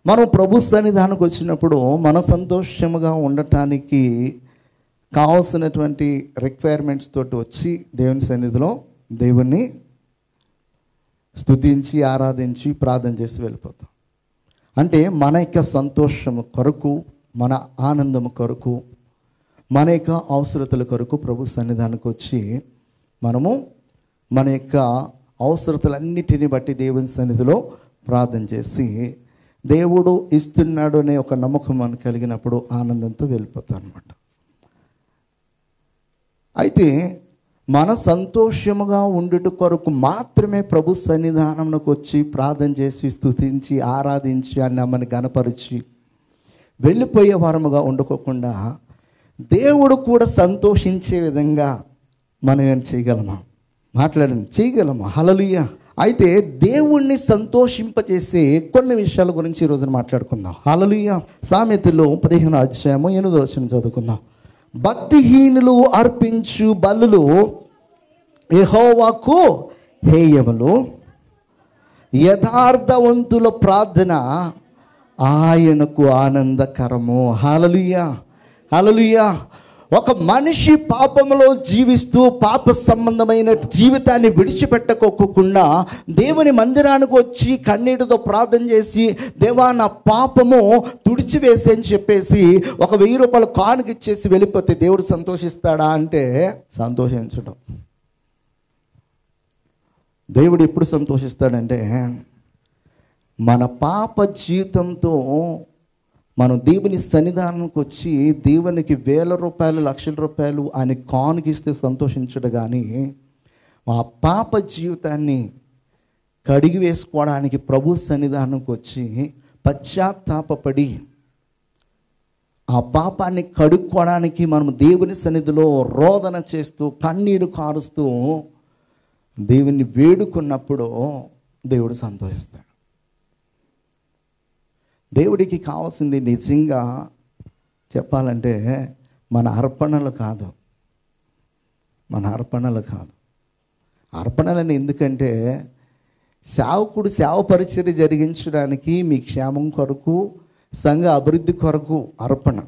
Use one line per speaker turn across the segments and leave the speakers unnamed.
మనం ప్రభు సన్నిధానికి వచ్చినప్పుడు మన సంతోషముగా ఉండటానికి కావాల్సినటువంటి రిక్వైర్మెంట్స్ తోటి వచ్చి దేవుని సన్నిధిలో దేవుణ్ణి స్తుతించి ఆరాధించి ప్రార్థన చేసి వెళ్ళిపోతాం. అంటే మన యొక్క సంతోషము కొరకు, మన ఆనందము కొరకు, మన యొక్క అవసరతల కొరకు ప్రభు సన్నిధానికి వచ్చి మనము మన యొక్క అవసరతలన్నిటిని బట్టి దేవుని సన్నిధిలో ప్రార్థన చేసి దేవుడు ఇస్తున్నాడు అనే ఒక నమ్మకం మనకు కలిగినప్పుడు ఆనందంతో వెళ్ళిపోతాం అన్నమాట. అయితే మన సంతోషముగా ఉండుట కొరకు మాత్రమే ప్రభు సన్నిధానంలోకి వచ్చి ప్రార్థన చేసి స్తుతించి ఆరాధించి అమ్మని గణపరిచి వెళ్ళిపోయే వారముగా ఉండకోకుండా దేవుడు కూడా సంతోషించే విధంగా మనం ఏం చేయగలమా? మాట్లాడండి, చేయగలమా? హల్లెలూయా. అయితే దేవుణ్ణి సంతోషింపచేసే కొన్ని విషయాల గురించి ఈరోజున మాట్లాడుకుందాం. హల్లెలూయా. సామెతలో 15వ అధ్యాయము 8వ వచనం చదువుకుందాం. భక్తిహీనులు అర్పించు బలులు యెహోవాకు హేయములు, యథార్థవంతుల ప్రార్థన ఆయనకు ఆనందకరము. హల్లెలూయా, హల్లెలూయా. ఒక మనిషి పాపములో జీవిస్తూ పాప సంబంధమైన జీవితాన్ని విడిచిపెట్టుకోకుండా దేవుని మందిరానికి వచ్చి కన్నీటితో ప్రార్థన చేసి దేవా నా పాపము తుడిచివేసి అని చెప్పేసి ఒక 1000 రూపాయలు కానుక ఇచ్చేసి వెళ్ళిపోతే దేవుడు సంతోషిస్తాడా అంటే సంతోషించడం. దేవుడు ఎప్పుడు సంతోషిస్తాడంటే మన పాప జీవితంతో మనం దేవుని సన్నిధానానికి వచ్చి దేవునికి 1000 రూపాయలు 1,00,000 రూపాయలు ఆయన కానుకిస్తే సంతోషించడు. కానీ ఆ పాప జీవితాన్ని కడిగి వేసుకోవడానికి ప్రభు సన్నిధానానికి వచ్చి పశ్చాత్తాపపడి ఆ పాపాన్ని కడుక్కోవడానికి మనం దేవుని సన్నిధిలో రోదన చేస్తూ కన్నీరు కారుస్తూ దేవుని వేడుకున్నప్పుడు దేవుడు సంతోషిస్తాడు. దేవుడికి కావాల్సింది నిజంగా చెప్పాలంటే మన అర్పణలు కాదు, మన అర్పణలు కాదు. అర్పణలని ఎందుకంటే సేవకుడు సేవ పరిచర్య జరిగించడానికి మీ క్షేమం కొరకు, సంఘ అభివృద్ధి కొరకు అర్పణ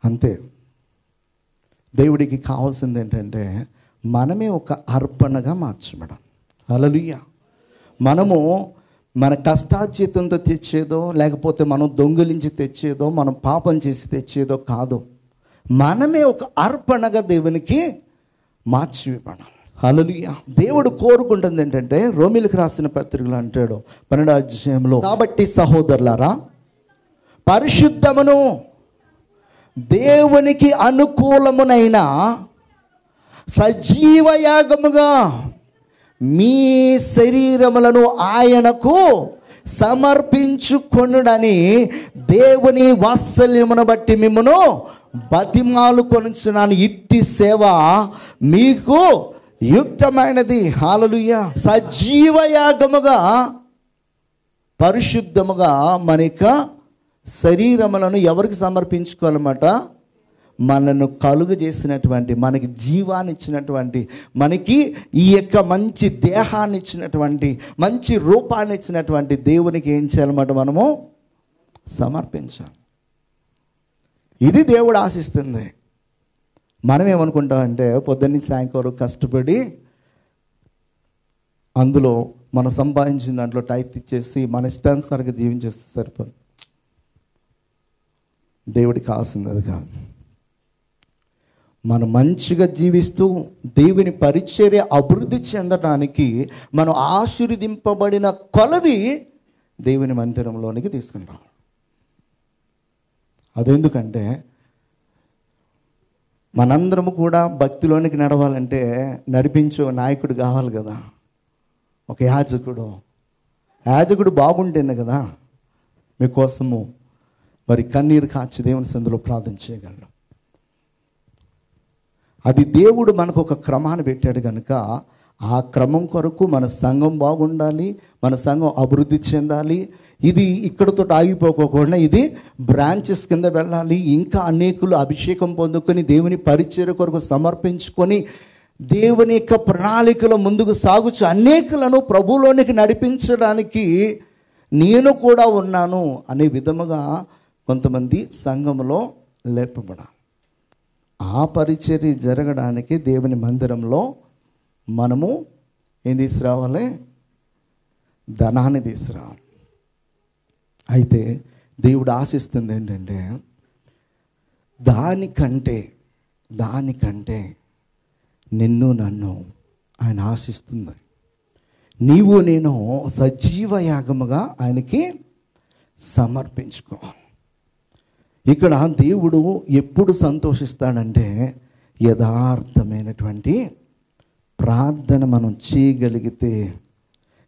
అంతే. దేవుడికి కావాల్సింది ఏంటంటే మనమే ఒక అర్పణగా మార్చబడం. హల్లెలూయా. మనము మన కష్టార్జితంతో తెచ్చేదో, లేకపోతే మనం దొంగిలించి తెచ్చేదో, మనం పాపం చేసి తెచ్చేదో కాదు. మనమే ఒక అర్పణగా దేవునికి మార్చి ఇవ్వడం. హల్లెలూయా. దేవుడు కోరుకుంటుంది ఏంటంటే రోమీయులకు రాసిన పత్రికలో అంటాడు 12వ అధ్యాయంలో, కాబట్టి సహోదరులారా పరిశుద్ధమును దేవునికి అనుకూలమునైన సజీవ యాగముగా మీ శరీరములను ఆయనకు సమర్పించుకొనుడని దేవుని వాత్సల్యమును బట్టి మిమ్మును బతిమాలు కొనుచున్నాను. ఇట్టి సేవ మీకు యుక్తమైనది. హల్లెలూయా. సజీవ యాగముగా పరిశుద్ధముగా మన యొక్క శరీరములను ఎవరికి సమర్పించుకోవాలన్నమాట? మనను కలుగు చేసినటువంటి, మనకి జీవాన్ని ఇచ్చినటువంటి, మనకి ఈ యొక్క మంచి దేహాన్ని ఇచ్చినటువంటి, మంచి రూపాన్ని ఇచ్చినటువంటి దేవునికి ఏం చేయాలన్నమాట? మనము సమర్పించాలి. ఇది దేవుడు ఆశిస్తుంది. మనం ఏమనుకుంటామంటే పొద్దున్నీ సాయంకాలం కష్టపడి అందులో మనం సంపాదించిన దాంట్లో టైత్ ఇచ్చేసి మన ఇష్టానుసారంగా జీవించేస్తే సరిపోదు. దేవుడికి కావాల్సింది అది కాదు. మనం మంచిగా జీవిస్తూ దేవుని పరిచర్య అభివృద్ధి చెందడానికి మనం ఆశీర్వదింపబడిన కొలది దేవుని మందిరంలోనికి తీసుకుని రావాలి. అదెందుకంటే మనందరము కూడా భక్తిలోనికి నడవాలంటే నడిపించే నాయకుడు కావాలి కదా, ఒక యాజకుడు బాగుంటేనే కదా మీకోసము మరి కన్నీరు కాచి దేవుని సందులో ప్రార్థన చేయగలరు. అది దేవుడు మనకు ఒక క్రమాన్ని పెట్టాడు కనుక ఆ క్రమం కొరకు మన సంఘం బాగుండాలి, మన సంఘం అభివృద్ధి చెందాలి. ఇది ఇక్కడతో ఆగిపోకుండా ఇది బ్రాంచెస్ కింద వెళ్ళాలి. ఇంకా అనేకులు అభిషేకం పొందుకొని దేవుని పరిచర్య కొరకు సమర్పించుకొని దేవుని యొక్క ప్రణాళికలో ముందుకు సాగుచు అనేకులను ప్రభువులోనికి నడిపించడానికి నేను కూడా ఉన్నాను అనే విధముగా కొంతమంది సంఘంలో లేపబడాలి. ఆ పరిచర్య జరగడానికి దేవుని మందిరంలో మనము ఏం తీసుకురావాలి? ధనాన్ని తీసుకురావాలి. అయితే దేవుడు ఆశిస్తుంది ఏంటంటే దానికంటే నిన్ను నన్ను ఆయన ఆశిస్తుంది. నీవు నేను సజీవ యాగముగా ఆయనకి సమర్పించుకోవాలి. ఇక్కడ దేవుడు ఎప్పుడు సంతోషిస్తాడంటే యథార్థమైనటువంటి ప్రార్థన మనం చేయగలిగితే,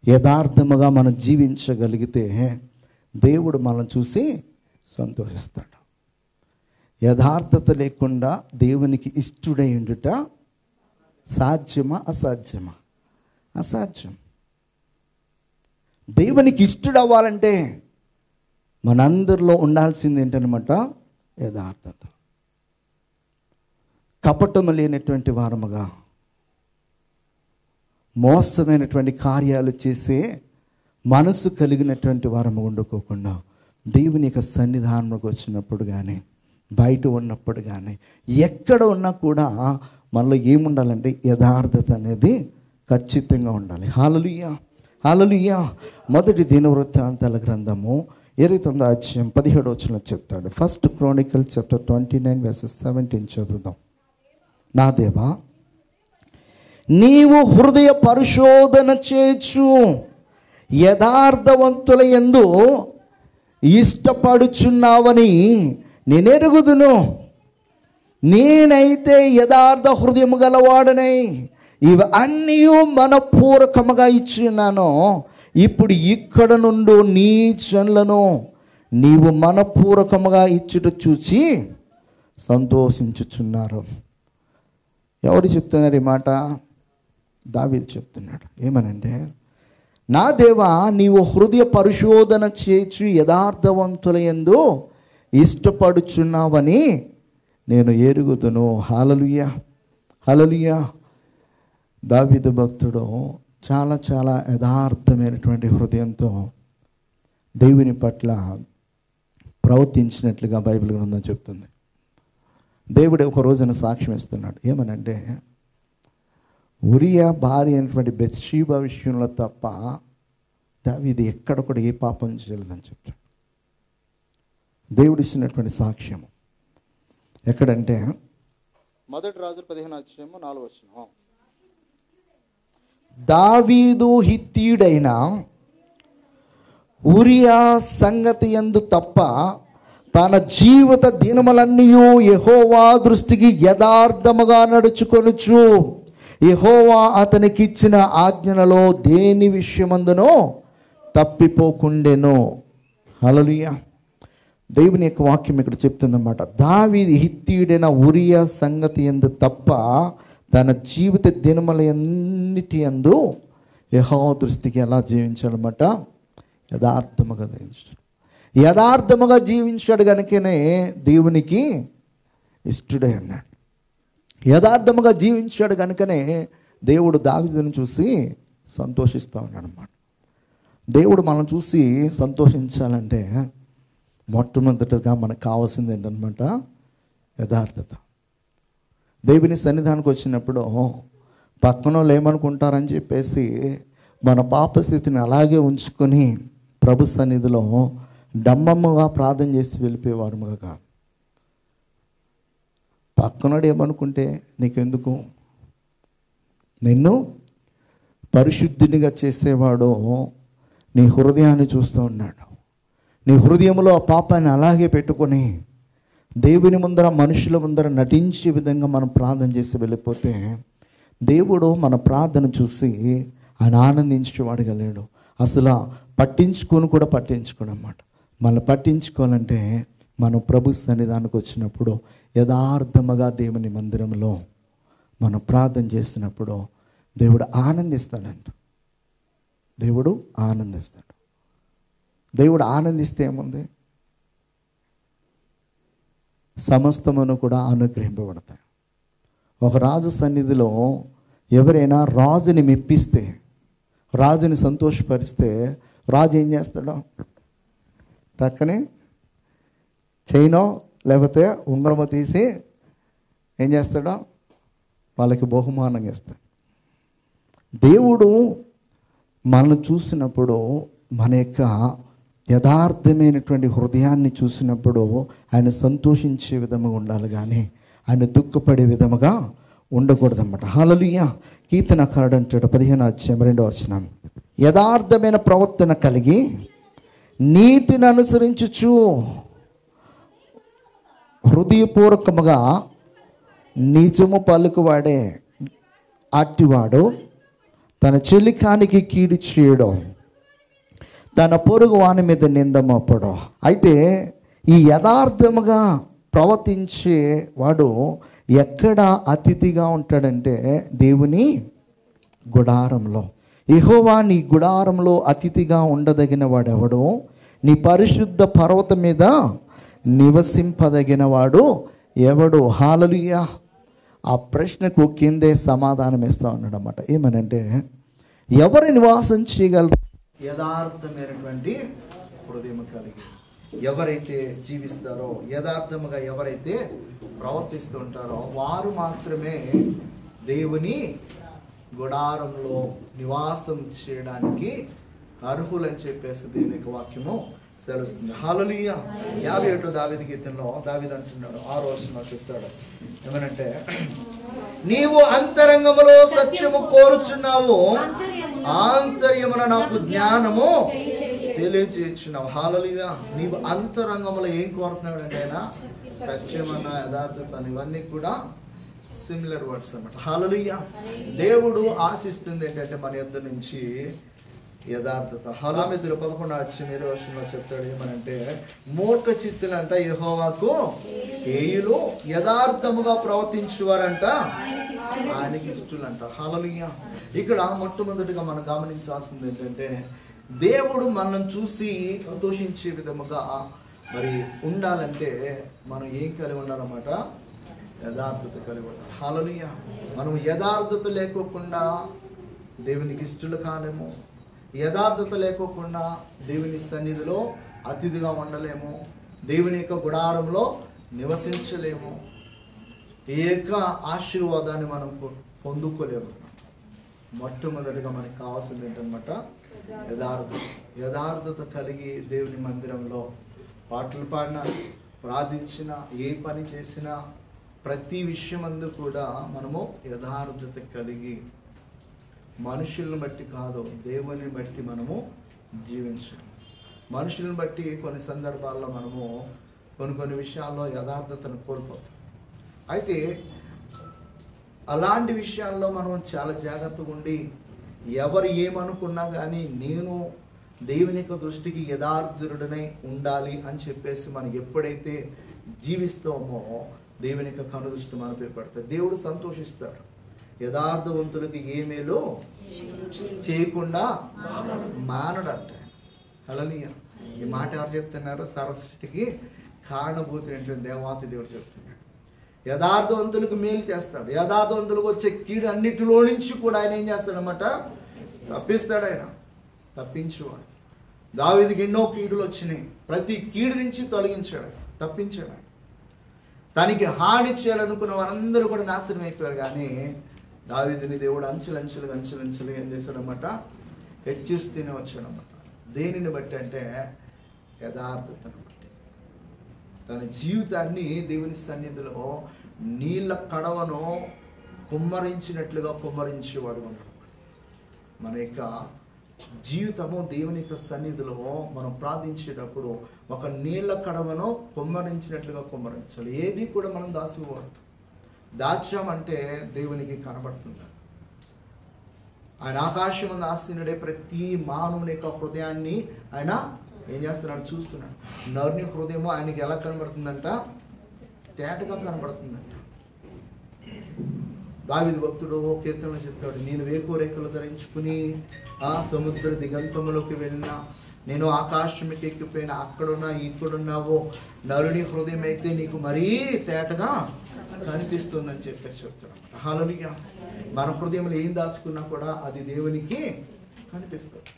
యథార్థముగా మనం జీవించగలిగితే దేవుడు మనం చూసి సంతోషిస్తాడు. యథార్థత లేకుండా దేవునికి ఇష్టుడై ఉండుట సాధ్యమా? అసాధ్యమా? అసాధ్యం. దేవునికి ఇష్టడవ్వాలంటే మనందరిలో ఉండాల్సింది ఏంటనమాట? యథార్థత. కపటము లేనటువంటి వారముగా, మోసమైనటువంటి కార్యాలు చేసే మనసు కలిగినటువంటి వారము ఉండుకోకుండా దేవుని యొక్క సన్నిధానంలోకి వచ్చినప్పుడు కానీ, బయట ఉన్నప్పుడు కానీ, ఎక్కడ ఉన్నా కూడా మనలో ఏముండాలంటే యథార్థత అనేది ఖచ్చితంగా ఉండాలి. హల్లెలూయా, హల్లెలూయా. మొదటి దినవృత్తాంతాల గ్రంథము 29వ అధ్యాయం 17వ వచనంలో చెప్తాడు. 1 Chronicles chapter 29 verses 17 చదువుదాం. నా దేవా, నీవు హృదయ పరిశోధన చేయొచ్చు, యథార్థవంతుల యందు ఇష్టపడుచున్నావని నేనెరుగుదును. నేనైతే యథార్థ హృదయము గలవాడనై ఇవి అన్నీ మనపూర్వకముగా ఇచ్చున్నాను. ఇప్పుడు ఇక్కడ నుండి నీ జనులను నీవు మనపూర్వకముగా ఇచ్చుట చూచి సంతోషించుచున్నారు. ఎవరు చెప్తున్నారు ఈ మాట? దావీదు చెప్తున్నాడు. ఏమనంటే, నా దేవా, నీవు హృదయ పరిశోధన చేసి యథార్థవంతుల యందు ఇష్టపడుచున్నావని నేను ఎరుగుదును. హల్లెలూయా, హల్లెలూయా. దావీదు భక్తుడు చాలా చాలా యథార్థమైనటువంటి హృదయంతో దేవుని పట్ల ప్రవర్తించినట్లుగా బైబిల్ గ్రంథం చెప్తుంది. దేవుడు ఒక రోజున సాక్ష్యం ఇస్తున్నాడు. ఏమనంటే, ఉరియా భార్య అయినటువంటి బెత్షెబా విషయంలో తప్ప దావీదు ఎక్కడ కూడా ఏ పాపం చేయలేదని చెప్తాడు. దేవుడు ఇచ్చినటువంటి సాక్ష్యము ఎక్కడంటే, మొదటి రాజులు 15వ అధ్యాయము 4వ వచనం. దావీదు హిత్తీయుడైన ఉరియా సంగతి యందు తప్ప తన జీవిత దినములన్నీ యెహోవా దృష్టికి యథార్థముగా నడుచుకొనుచు యెహోవా అతనికి ఇచ్చిన ఆజ్ఞలలో దేని విషయమందునో తప్పిపోకుండెను. హల్లెలూయా. దేవుని యొక్క వాక్యం ఇక్కడ చెప్తుందన్నమాట. దావీదు హిత్తీయుడైన ఉరియా సంగతి యందు తప్ప తన జీవిత దినములన్నిటి యందు యెహోవా దృష్టికి ఎలా జీవించాడనమాట? యథార్థముగా జీవించాడు. యథార్థముగా జీవించాడు కనుకనే దేవునికి ఇష్టడై అన్నాడు. యథార్థముగా జీవించాడు కనుకనే దేవుడు దావీదుని చూసి సంతోషిస్తూ ఉన్నాడు అన్నమాట. దేవుడు మనం చూసి సంతోషించాలంటే మొట్టమొదటిగా మనకు కావాల్సింది ఏంటనమాట? యథార్థత. దేవుని సన్నిధానికి వచ్చినప్పుడు పక్కన వాళ్ళు ఏమనుకుంటారని చెప్పేసి మన పాపస్థితిని అలాగే ఉంచుకొని ప్రభు సన్నిధిలో డమ్మమ్మగా ప్రార్థన చేసి వెళ్ళిపోయేవారుగా కాదు. పక్కనోడు ఏమనుకుంటే నీకెందుకు? నిన్ను పరిశుద్ధినిగా చేసేవాడు నీ హృదయాన్ని చూస్తూ ఉన్నాడు. నీ హృదయంలో ఆ పాపాన్ని అలాగే పెట్టుకొని దేవుని ముందర, మనుషుల ముందర నటించే విధంగా మనం ప్రార్థన చేసి వెళ్ళిపోతే దేవుడు మన ప్రార్థన చూసి ఆయన ఆనందించేవాడుగా లేడు. అసలు పట్టించుకోను అన్నమాట. మనం పట్టించుకోవాలంటే మనం ప్రభు సన్నిధానికి వచ్చినప్పుడు యథార్థముగా దేవుని మందిరంలో మనం ప్రార్థన చేసినప్పుడు దేవుడు ఆనందిస్తాడంట. దేవుడు ఆనందిస్తాడు. దేవుడు ఆనందిస్తే ఏముంది? సమస్తమును కూడా అనుగ్రహింపబడతాయి. ఒక రాజు సన్నిధిలో ఎవరైనా రాజుని మెప్పిస్తే, రాజుని సంతోషపరిస్తే రాజు ఏం చేస్తాడో, టక్కని చైనో లేకపోతే ఉంగరమో తీసి ఏం చేస్తాడో వాళ్ళకి బహుమానంగా ఇస్తాడు. దేవుడు మనల్ని చూసినప్పుడు, మన యొక్క యథార్థమైనటువంటి హృదయాన్ని చూసినప్పుడు ఆయన సంతోషించే విధముగా ఉండాలి, కానీ ఆయన దుఃఖపడే విధముగా ఉండకూడదన్నమాట. హల్లెలూయా. కీర్తనకారుడు అంటాడు 15:2 యథార్థమైన ప్రవర్తన కలిగి నీతిని అనుసరించుచు హృదయపూర్వకముగా నిజము పలుకువాడే అట్టివాడు తన చెలికానికి కీడు చేయడం, తన పొరుగు వాని మీద నింద మోపడం. అయితే ఈ యథార్థముగా ప్రవర్తించే వాడు ఎక్కడ అతిథిగా ఉంటాడంటే దేవుని గుడారంలో. యెహోవా నీ గుడారంలో అతిథిగా ఉండదగిన వాడెవడు? నీ పరిశుద్ధ పర్వతం మీద నివసింపదగిన వాడు ఎవడు? హల్లెలూయా. ఆ ప్రశ్నకు కిందే సమాధానం ఇస్తా ఉన్నాడు అన్నమాట. ఏమనంటే, ఎవరు నివాసం చేయగలరు? యథార్థమైనటువంటి హృదయం కలిగి ఎవరైతే జీవిస్తారో, యథార్థముగా ఎవరైతే ప్రవర్తిస్తుంటారో వారు మాత్రమే దేవుని గుడారంలో నివాసం చేయడానికి అర్హులని చెప్పేసి దేవుని యొక్క వాక్యము సెలవుస్తుంది. హల్లెలూయా. 51 దావీదు గీతంలో దావీదు అంటున్నాడు, 6వ వచనంలో చెప్తాడు ఏమనంటే, నీవు అంతరంగములో సత్యము కోరుచున్నావు, ఆంతర్యమున నాకు జ్ఞానము తెలియజేయుచున్నావు. హల్లెలూయా. నీవు అంతరంగంలో ఏం కోరుతున్నాడు అంటే ఆయన సత్యమన్న, యథార్థత, ఇవన్నీ కూడా సిమిలర్ వర్డ్స్ అన్నమాట. హల్లెలూయా. దేవుడు ఆశిస్తుంది ఏంటంటే మన యొద్ద నుంచి యథార్థత. సామెతలు 11:20 చెప్తాడు ఏమనంటే, మూర్ఖ చిత్తులంట యెహోవాకు హేయులు, యథార్థముగా ప్రవర్తించువారంట ఆయనకి ఇష్టలంట. హల్లెలూయా. ఇక్కడ మొట్టమొదటిగా మనం గమనించాల్సింది ఏంటంటే, దేవుడు మనల్ని చూసి సంతోషించే విధముగా మరి ఉండాలంటే మనం ఏం కలిగి ఉండాలన్నమాట? యథార్థత కలిగి ఉండాలి. హల్లెలూయా. మనం యథార్థత లేకోకుండా దేవునికి ఇష్టలు కాలేము, యథార్థత లేకోకుండా దేవుని సన్నిధిలో అతిథిగా ఉండలేము, దేవుని యొక్క గుడారంలో నివసించలేము, ఏ యొక్క ఆశీర్వాదాన్ని మనం పొందుకోలేము. మొట్టమొదటిగా మనకి కావాల్సింది ఏంటన్నమాట? యథార్థత. యథార్థత కలిగి దేవుని మందిరంలో పాటలు పాడినా, ప్రార్థించినా, ఏ పని చేసినా, ప్రతి విషయమందు కూడా మనము యథార్థత కలిగి, మనుషులను బట్టి కాదు దేవుని బట్టి మనము జీవించాలి. మనుషులను బట్టి కొన్ని సందర్భాల్లో మనము కొన్ని విషయాల్లో యథార్థతను కోల్పోతాం. అయితే అలాంటి విషయాల్లో మనం చాలా జాగ్రత్తగా ఉండి, ఎవరు ఏమనుకున్నా కానీ నేను దేవుని యొక్క దృష్టికి యథార్థుడనే ఉండాలి అని చెప్పేసి మనం ఎప్పుడైతే జీవిస్తామో దేవుని యొక్క కనుదృష్టి మనపై పడుతుంది. దేవుడు సంతోషిస్తాడు. యథార్థవంతులకి ఏ మేలు చేయకుండా మానడంట. హల్లెలూయా. ఈ మాట ఎవరు చెప్తున్నారు? సర్వసృష్టికి కారణభూతి ఏంటంటే దేవాతి దేవుడు చెప్తున్నాడు. యథార్థవంతులకు మేలు చేస్తాడు. యథార్థవంతులకు వచ్చే కీడు అన్నిటిలో నుంచి కూడా ఆయన ఏం చేస్తాడనమాట? తప్పిస్తాడు. ఆయన తప్పించేవాడు. దావీదుకి ఎన్నో కీడులు వచ్చినాయి, ప్రతి కీడు నుంచి తొలగించాడు, తప్పించాడు. తనకి హాని చేయాలనుకున్న వారందరూ కూడా నాశనం అయిపోయారు, కానీ దావీదుని దేవుడు అంచెలంచెలుగా ఏం చేశాడనమాట? హెచ్చిస్తూనే వచ్చాడనమాట. దేనిని బట్టి అంటే యథార్థతను బట్టి. తన జీవితాన్ని దేవుని సన్నిధిలో నీళ్ళ కడవను కుమ్మరించినట్లుగా కుమ్మరించేవాడు ఉన్నాడు. మన యొక్క జీవితము దేవుని యొక్క సన్నిధిలో మనం ప్రార్థించేటప్పుడు ఒక నీళ్ళ కడవను కుమ్మరించినట్లుగా కుమ్మరించాలి. ఏది కూడా మనం దాచుకోవద్దు. దాచామంటే దేవునికి కనబడుతుంది. ఆయన ఆకాశం ఆసీనుడే, ప్రతి మానవుని యొక్క హృదయాన్ని ఆయన ఏం చేస్తున్నాడు? చూస్తున్నాడు. నరుని హృదయం ఆయనకి ఎలా కనబడుతుందంట? తేటగా కనబడుతుందంట. దావీదు భక్తుడు కీర్తనలో చెప్పాడు, నేను వేకువ రేఖలు ధరించుకుని ఆ సముద్ర దిగంతములోకి వెళ్ళిన, నేను ఆకాశంకి ఎక్కిపోయినా అక్కడున్నా ఇక్కడున్నావో నరుని హృదయం అయితే నీకు మరీ తేటగా కనిపిస్తుందని చెప్పేసి చెప్తున్నాను. హల్లెలూయా. మన హృదయంలో ఏం దాచుకున్నా కూడా అది దేవునికి కనిపిస్తుంది.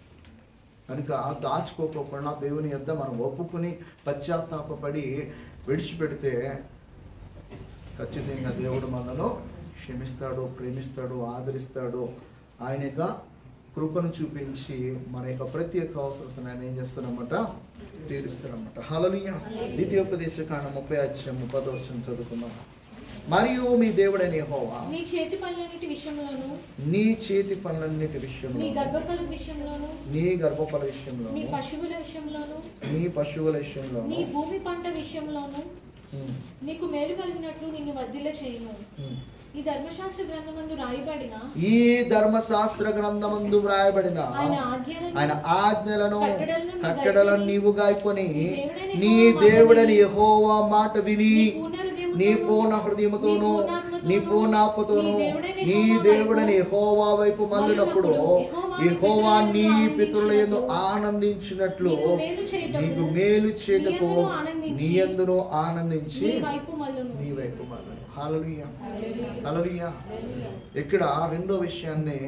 కనుక దాచుకోకుండా దేవుని యొద్ద మనం ఒప్పుకుని పశ్చాత్తాపడి విడిచిపెడితే ఖచ్చితంగా దేవుడు మనలో క్షమిస్తాడు, ప్రేమిస్తాడు, ఆదరిస్తాడు. ఆయన యొక్క కృపను చూపించి మన యొక్క ప్రతి ఒక్క అవసరతను ఆయన ఏం చేస్తారన్నమాట, తీరుస్తారన్నమాట. హల్లెలూయా. ద్వితీయోపదేశకాండం 30:10 చదువుకుందాం. మరియు మీ దేవుడైన యెహోవా
నీ చేతి పనులన్నిటి విషయంలోను,
నీ చేతి పనులన్నిటి విషయంలో,
నీ గర్భఫల విషయంలోను,
నీ గర్భఫల విషయంలో,
నీ పశువుల విషయంలోను,
నీ పశువుల విషయంలో,
నీ భూమి పంట విషయంలోను నీకు మేలు కలిగినట్లు నిన్ను వర్ధిల్ల చేయును. ఈ ధర్మశాస్త్ర గ్రంథమందు వ్రాయబడిన ఆయన ఆజ్ఞలను కట్టడలను నీవు గాయకొని నీ దేవుడని యెహోవా మాట విని నీ పూర్ణ హృదయముతోను నీ పూర్ణాత్మతోను నీ దేవుడని యెహోవా వైపు మళ్ళినప్పుడు యెహోవా నీ పితరుల యందు ఆనందించినట్లు నీకు మేలు చేయుటకు నీ యందును ఆనందించి నీ వైపు మళ్ళను. హల్లెలూయా. హల్లెలూయా. ఇక్కడ రెండో విషయాన్ని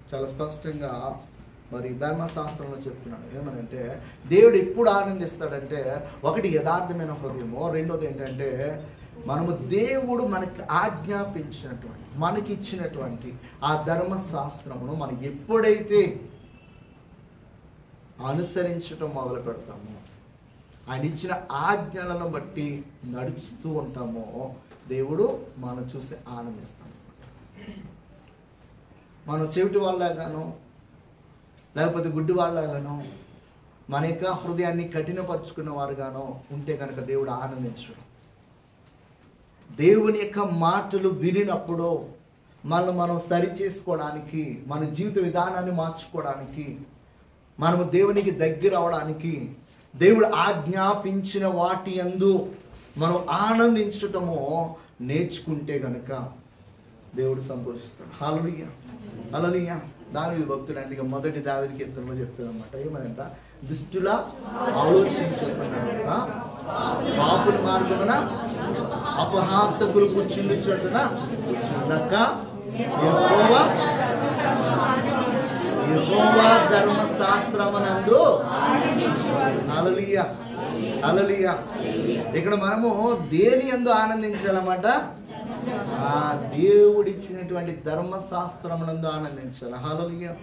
చాలా స్పష్టంగా మరి ధర్మశాస్త్రంలో చెప్తున్నాడు. ఏమనంటే దేవుడు ఎప్పుడు ఆనందిస్తాడంటే, ఒకటి యథార్థమైన హృదయము, రెండోది ఏంటంటే మనము దేవుడు మనకి ఆజ్ఞాపించినటువంటి మనకి ఇచ్చినటువంటి ఆ ధర్మశాస్త్రమును మనం ఎప్పుడైతే అనుసరించటం మొదలు పెడతామో, ఆయన ఇచ్చిన ఆజ్ఞలను బట్టి నడుస్తూ ఉంటామో దేవుడు మనం చూసి ఆనందిస్తాం. మనం చెవిటి వాళ్ళగానో లేకపోతే గుడ్డి వాళ్ళగానో మన యొక్క హృదయాన్ని కఠినపరుచుకున్న వారుగానో ఉంటే కనుక దేవుడు ఆనందించడు. దేవుని యొక్క మాటలు వినినప్పుడు మనం సరి చేసుకోవడానికి, మన జీవిత విధానాన్ని మార్చుకోవడానికి, మనము దేవునికి దగ్గర అవడానికి, దేవుడు ఆజ్ఞాపించిన వాటి యందు మనం ఆనందించటము నేర్చుకుంటే గనుక దేవుడు సంతోషిస్తాడు. హల్లెలూయా. హల్లెలూయా. దావీదు భక్తుడు అందుకే మొదటి దావీదు కీర్తనలో చెప్తాడు అన్నమాట. ఏమనంట, దుష్టుల ఆలోచించుకున్నా పాపుల మార్గమున అపహాసకులు కూర్చుండి చోటున కూర్చుండక యెహోవా ధర్మశాస్త్రమునందు. హల్లెలూయా. హల్లెలూయా. ఇక్కడ మనము దేని యందు ఆనందించాలన్నమాట, ఆ దేవుడిచ్చినటువంటి ధర్మశాస్త్రమునందు ఆనందించాలి. హల్లెలూయా.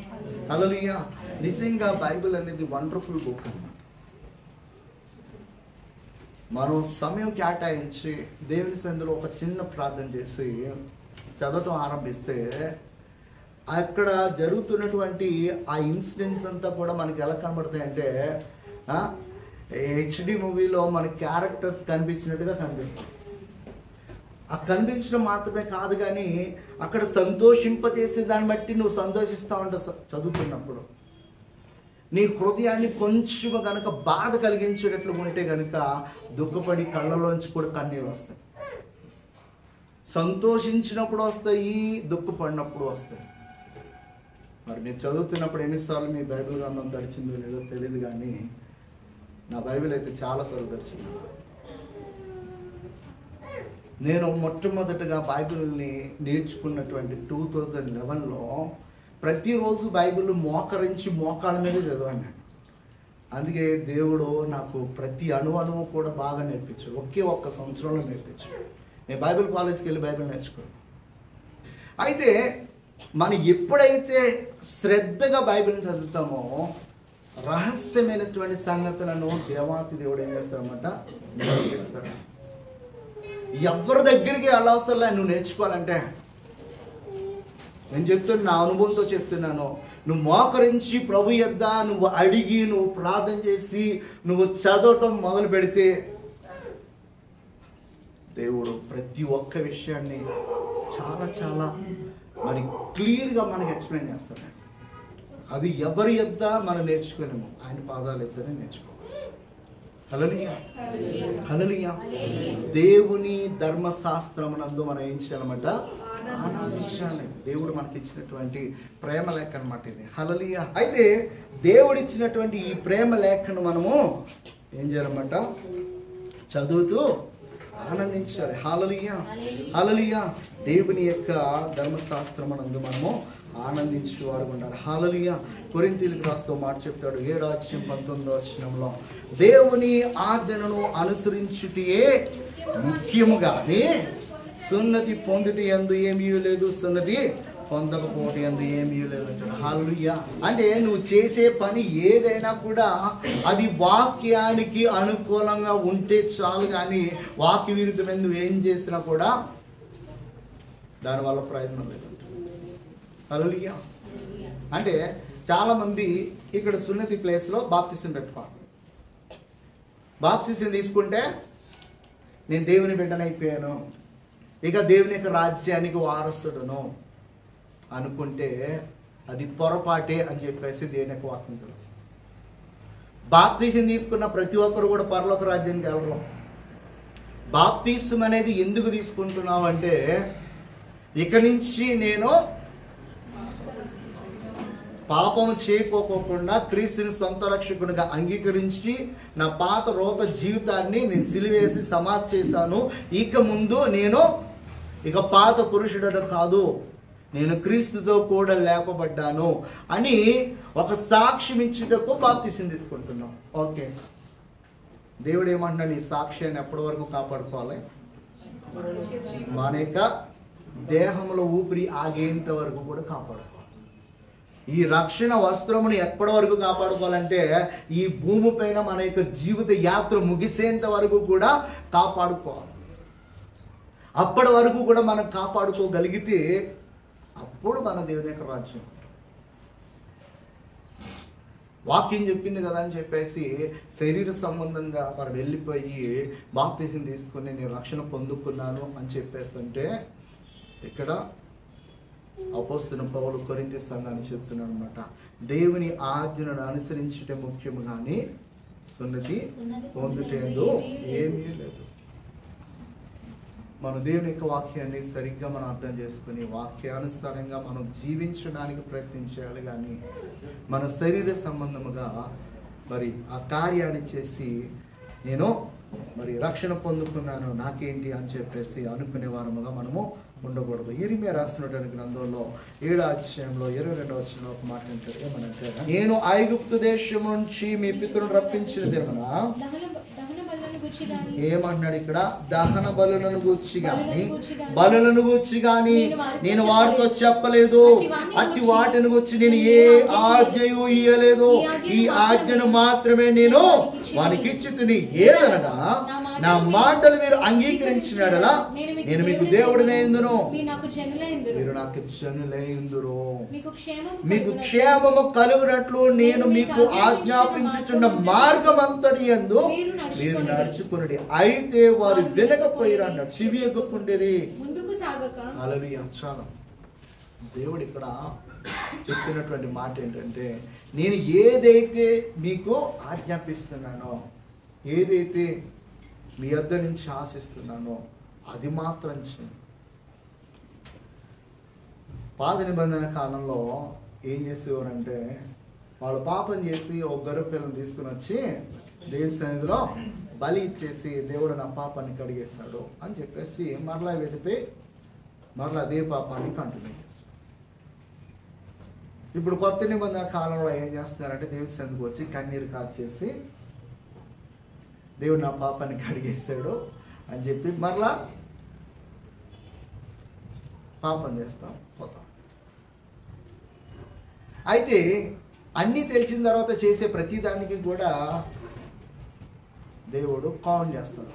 హల్లెలూయా. నిజంగా బైబిల్ అనేది వండర్ఫుల్ బుక్ అన్నమాట. మనం సమయం కేటాయించి దేవుని సన్నిధిలో ఒక చిన్న ప్రార్థన చేసి చదవటం ఆరంభిస్తే అక్కడ జరుగుతున్నటువంటి ఆ ఇన్సిడెంట్స్ అంతా కూడా మనకి ఎలా కనబడతాయంటే, హెచ్డి మూవీలో మన క్యారెక్టర్స్ కనిపించినట్టుగా కనిపిస్తుంది. ఆ కనిపించడం మాత్రమే కాదు, కానీ అక్కడ సంతోషింపజేసే దాన్ని బట్టి నువ్వు సంతోషిస్తూ ఉంటావు. చదువుతున్నప్పుడు నీ హృదయాన్ని కొంచెం కనుక బాధ కలిగించేటట్లు ఉంటే కనుక దుఃఖపడి కళ్ళలోంచి కూడా కన్నీళ్ళు వస్తాయి. సంతోషించినప్పుడు వస్తాయి, దుఃఖపడినప్పుడు వస్తాయి. మరి మీరు చదువుతున్నప్పుడు ఎన్నిసార్లు మీ బైబిల్ గ్రంథం తడిచిందో లేదో తెలియదు, కానీ నా బైబిల్ అయితే చాలాసార్లు తడిచింది. నేను మొట్టమొదటిగా బైబిల్ని నేర్చుకున్నటువంటి 2011లో ప్రతిరోజు బైబిల్ మోకరించి మోకాళ్ళ మీద చదివాను. అందుకే దేవుడు నాకు ప్రతి అణువు కూడా బాగా నేర్పించాడు. ఒక్క సంవత్సరంలో నేర్పించాడు. నేను బైబిల్ కాలేజ్కి వెళ్ళి బైబిల్ నేర్చుకున్నాను. అయితే మనం ఎప్పుడైతే శ్రద్ధగా బైబిల్ని చదువుతామో రహస్యమైనటువంటి సంగతులను దేవాతి దేవుడు ఏం చేస్తాడన్నమాట, నేర్పిస్తాడు. ఎవరి దగ్గరికి వెళ్ళవసరంలే నువ్వు నేర్చుకోవాలంటే. నేను చెప్తున్నా, నా అనుభవంతో చెప్తున్నాను. నువ్వు మోకరించి ప్రభు యొద్ద నువ్వు అడిగి నువ్వు ప్రార్థన చేసి నువ్వు చదవటం మొదలు పెడితే దేవుడు ప్రతి ఒక్క విషయాన్ని చాలా చాలా మరి క్లియర్గా మనకి ఎక్స్ప్లెయిన్ చేస్తాడు. అది ఎవరి యొద్ద మనం నేర్చుకోలేము, ఆయన పాదాలు ఎద్దనే నేర్చుకోవాలి. హల్లెలూయా, హల్లెలూయా. దేవుని ధర్మశాస్త్రమునందు మనం ఏం చేయాలన్నమాట? ఆనందించాలి. దేవుడు మనకి ఇచ్చినటువంటి ప్రేమ లేఖ అన్నమాట ఇది. హల్లెలూయా. అయితే దేవుడు ఇచ్చినటువంటి ఈ ప్రేమ లేఖను మనము ఏం చేయాలన్నమాట? చదువుతూ ఆనందించాలి. హల్లెలూయా, హల్లెలూయా. దేవుని యొక్క ధర్మశాస్త్రమునందు మనము ఆనందించేవారు ఉండాలి. హల్లెలూయా. కొరింథీయులకు రాస్తూ మాట చెప్తాడు 7:19 దేవుని ఆజ్ఞలను అనుసరించుటయే ముఖ్యము గాని సున్నతి పొందుట యందు ఏమీ లేదు, సున్నతి పొందకపోవటం యందు ఏమీ లేదు అంటాడు. హల్లెలూయా. అంటే నువ్వు చేసే పని ఏదైనా కూడా అది వాక్యానికి అనుకూలంగా ఉంటే చాలు, కానీ వాక్య విరుద్ధమైన నువ్వు ఏం చేసినా కూడా దానివల్ల ప్రయోజనం లేదు. హల్లెలూయా. అంటే చాలామంది ఇక్కడ సున్నతి ప్లేస్లో బాప్తిసం పెట్టుకోవాలి. బాప్తిసం తీసుకుంటే నేను దేవుని బిడ్డనైపోయాను, ఇక దేవుని యొక్క రాజ్యానికి వారసుడును అనుకుంటే అది పొరపాటే అని చెప్పేసి దేవుని యొక్క వాక్యం తెలుస్తుంది. బాప్తిసం తీసుకున్న ప్రతి ఒక్కరు కూడా పరలోక రాజ్యానికి వెళ్ళరు. బాప్తిసం అనేది ఎందుకు తీసుకుంటున్నావు అంటే, ఇక నుంచి నేను పాపం చేయకోకుండా క్రీస్తుని సొంత రక్షకునిగా అంగీకరించి నా పాత రోత జీవితాన్ని నేను సిలివేసి సమాప్తి చేశాను. ఇక ముందు నేను ఇక పాత పురుషుడను కాదు, నేను క్రీస్తుతో కూడా లేపబడ్డాను అని ఒక సాక్ష్యం ఇచ్చేటకు బాప్తిసం తీసుకుంటున్నాం. ఓకే, దేవుడు ఏమంటున్నాడు? ఈ సాక్ష్యాన్ని ఎప్పటి వరకు కాపాడుకోవాలి? మన యొక్క దేహంలో ఊపిరి ఆగేంత వరకు కూడా కాపాడుకోవాలి. ఈ రక్షణ వస్త్రమును ఎప్పటి వరకు కాపాడుకోవాలంటే ఈ భూమి పైన మన యొక్క జీవిత యాత్ర ముగిసేంత వరకు కూడా కాపాడుకోవాలి. అప్పటి వరకు కూడా మనం కాపాడుకోగలిగితే అప్పుడు మన దేవుని యొక్క రాజ్యం. వాక్యం చెప్పింది కదా అని చెప్పేసి శరీర సంబంధంగా మనం వెళ్ళిపోయి బాప్తిసం తీసుకుని నేను రక్షణ పొందుకున్నాను అని చెప్పేసి అంటే ఇక్కడ అపోస్తలుడైన పౌలు కొరింథీ సంఘాన్ని చెప్తున్నాడు అనమాట. దేవుని ఆజ్ఞను అనుసరించుటే ముఖ్యము కానీ సున్నతి పొందుటేందు ఏమీ లేదు. మన దేవుని యొక్క వాక్యాన్ని సరిగ్గా మనం అర్థం చేసుకుని వాక్యానుసారంగా మనం జీవించడానికి ప్రయత్నించాలి, కానీ మన శరీర సంబంధముగా మరి ఆ కార్యాన్ని చేసి నేను మరి రక్షణ పొందుకున్నాను నాకేంటి అని చెప్పేసి అనుకునే వారముగా మనము ఉండకూడదు. ఇర్మియా రాసినటువంటి గ్రంథంలో 7:22 ఒక మాట అంటారు. ఏమనంటే, నేను ఐగుప్తు దేశం నుంచి మీ పితరులను రప్పించిన దినమున ఏమంటున్నాడు ఇక్కడ? దహన బలులను గూర్చి గాని నేను వారితో చెప్పలేదు, అట్టి వాటిని గురించి నేను ఏ ఆజ్ఞయు ఇయ్యలేదు. ఈ ఆజ్ఞను మాత్రమే నేను వారికి ఇచ్చితిని. ఏదనగా నా మాటలు మీరు అంగీకరించినడలా నేను మీకు దేవుడినైందును, మీరు నాకు జనులైందురు, మీకు క్షేమము కలుగునట్లు నేను మీకు ఆజ్ఞాపించుచున్న మార్గం అంతటి యందు మీరు నడుచుకుని. అయితే వారు వినకపోయారు అన్నాడు, చెవి ఎగ్గుకుండేరి. హల్లెలూయా. చాలా దేవుడు ఇక్కడ చెప్పినటువంటి మాట ఏంటంటే, నేను ఏదైతే మీకు ఆజ్ఞాపిస్తున్నానో, ఏదైతే మీ వద్ద నుంచి ఆశిస్తున్నానో అది మాత్రం చేయండి. పాత నిబంధన కాలంలో ఏం చేసేవారంటే, వాళ్ళు పాపం చేసి ఒక గొర్రె పిల్లను తీసుకుని వచ్చి దేవుని సన్నిధిలో బలి ఇచ్చేసి దేవుడు నా పాపాన్ని కడిగేస్తాడు అని చెప్పేసి మరలా వెళ్ళిపోయి మరలా అదే పాపాన్ని కంటిన్యూ చేస్తారు. ఇప్పుడు కొత్త నిబంధన కాలంలో ఏం చేస్తున్నారంటే, దేవుని సన్నిధికి వచ్చి కన్నీరు కాచేసి దేవుడు నా పాపాన్ని కడిగేస్తాడు అని చెప్పి మరలా పాపం చేస్తాం పోతాం. అయితే అన్నీ తెలిసిన తర్వాత చేసే ప్రతి దానికి కూడా దేవుడు కౌంట్ చేస్తాడు.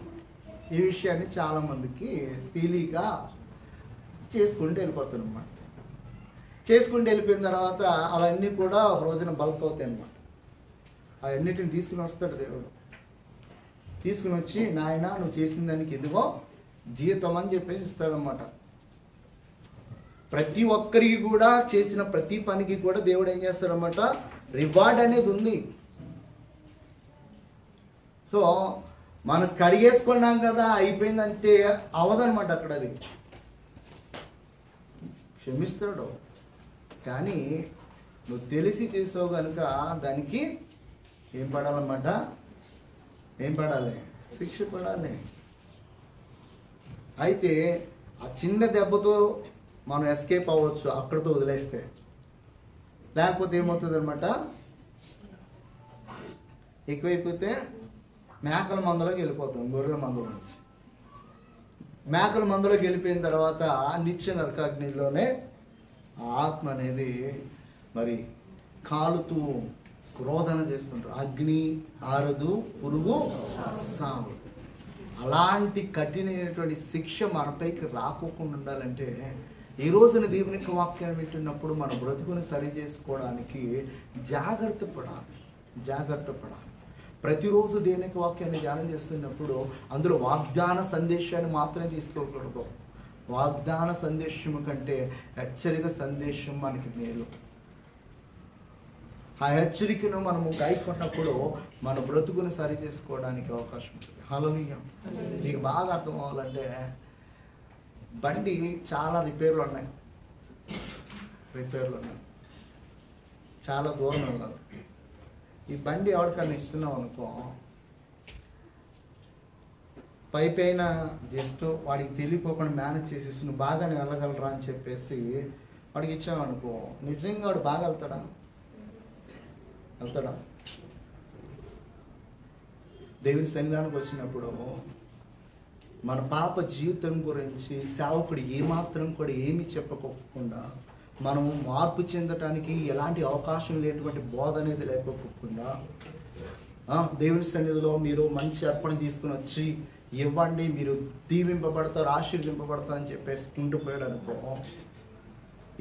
ఈ విషయాన్ని చాలామందికి తెలియక చేసుకుంటూ వెళ్ళిపోతారు అన్నమాట. చేసుకుంటూ వెళ్ళిపోయిన తర్వాత అవన్నీ కూడా ఒక రోజున బల్క్ అవుతాయి అన్నమాట. అవన్నిటిని తీసుకుని వస్తాడు దేవుడు. తీసుకుని వచ్చి, నాయన నువ్వు చేసిన దానికి ఇదిగో జీతం అని చెప్పేసి ఇస్తాడనమాట. ప్రతి ఒక్కరికి కూడా చేసిన ప్రతి పనికి కూడా దేవుడు ఏం చేస్తాడనమాట, రివార్డ్ అనేది ఉంది. సో మనం కడిగేసుకున్నాం కదా అయిపోయిందంటే అవదనమాట. అక్కడ అది క్షమిస్తాడు, కానీ నువ్వు తెలిసి చేసావు కనుక దానికి ఏం పడాలన్నమాట? ఏం పడాలి? శిక్ష పడాలి. అయితే ఆ చిన్న దెబ్బతో మనం ఎస్కేప్ అవ్వచ్చు అక్కడితో వదిలేస్తే. లేకపోతే ఏమవుతుంది అనమాట? ఎక్కువైపోతే మేకల మందులోకి వెళ్ళిపోతాం, గొర్రెల మందుల నుంచి. మేకల మందులోకి వెళ్ళిపోయిన తర్వాత నిత్య నరకాగ్నిలోనే ఆత్మ అనేది మరి కాలుతూ క్రోధన చేస్తుంటారు. అగ్ని ఆరదు, పురుగు సాగు. అలాంటి కఠినమైనటువంటి శిక్ష మనపైకి రాకోకుండా ఉండాలంటే ఈ రోజున దేవుని యొక్క వాక్యాన్ని వింటున్నప్పుడు మన బ్రతుకుని సరి చేసుకోవడానికి జాగ్రత్త పడాలి. ప్రతిరోజు దేవుని యొక్క వాక్యాన్ని ధ్యానం చేస్తున్నప్పుడు అందులో వాగ్దాన సందేశాన్ని మాత్రమే తీసుకోకూడదు. వాగ్దాన సందేశం కంటే హెచ్చరిక సందేశం మనకి మేలు. ఆ హెచ్చరికను మనము గాయకున్నప్పుడు మన బ్రతుకుని సరి చేసుకోవడానికి అవకాశం ఉంటుంది. హల్లెలూయా. నీకు బాగా అర్థం అవ్వాలంటే బండి చాలా రిపేర్లు ఉన్నాయి, చాలా దూరం వెళ్ళాలి. ఈ బండి ఎవరికైనా ఇస్తున్నావు అనుకో, పైన జస్ట్ వాడికి తెలియకోకుండా మేనేజ్ చేసేసి నువ్వు బాగానే వెళ్ళగలరా అని చెప్పేసి వాడికి ఇచ్చావనుకో, నిజంగా వాడు బాగా వెళ్తాడా? దేవుని సన్నిధానానికి వచ్చినప్పుడు మన పాప జీవితం గురించి సేవకుడు ఏమాత్రం కూడా ఏమీ చెప్పకోకుండా, మనము మార్పు చెందటానికి ఎలాంటి అవకాశం లేనటువంటి బోధ అనేది లేకపోకుండా, దేవుని సన్నిధిలో మీరు మంచి అర్పణ తీసుకుని వచ్చి ఇవ్వండి, మీరు దీవింపబడతారు, ఆశీర్వింపబడతారని చెప్పేసి ఉండిపోయాడు అనుకో,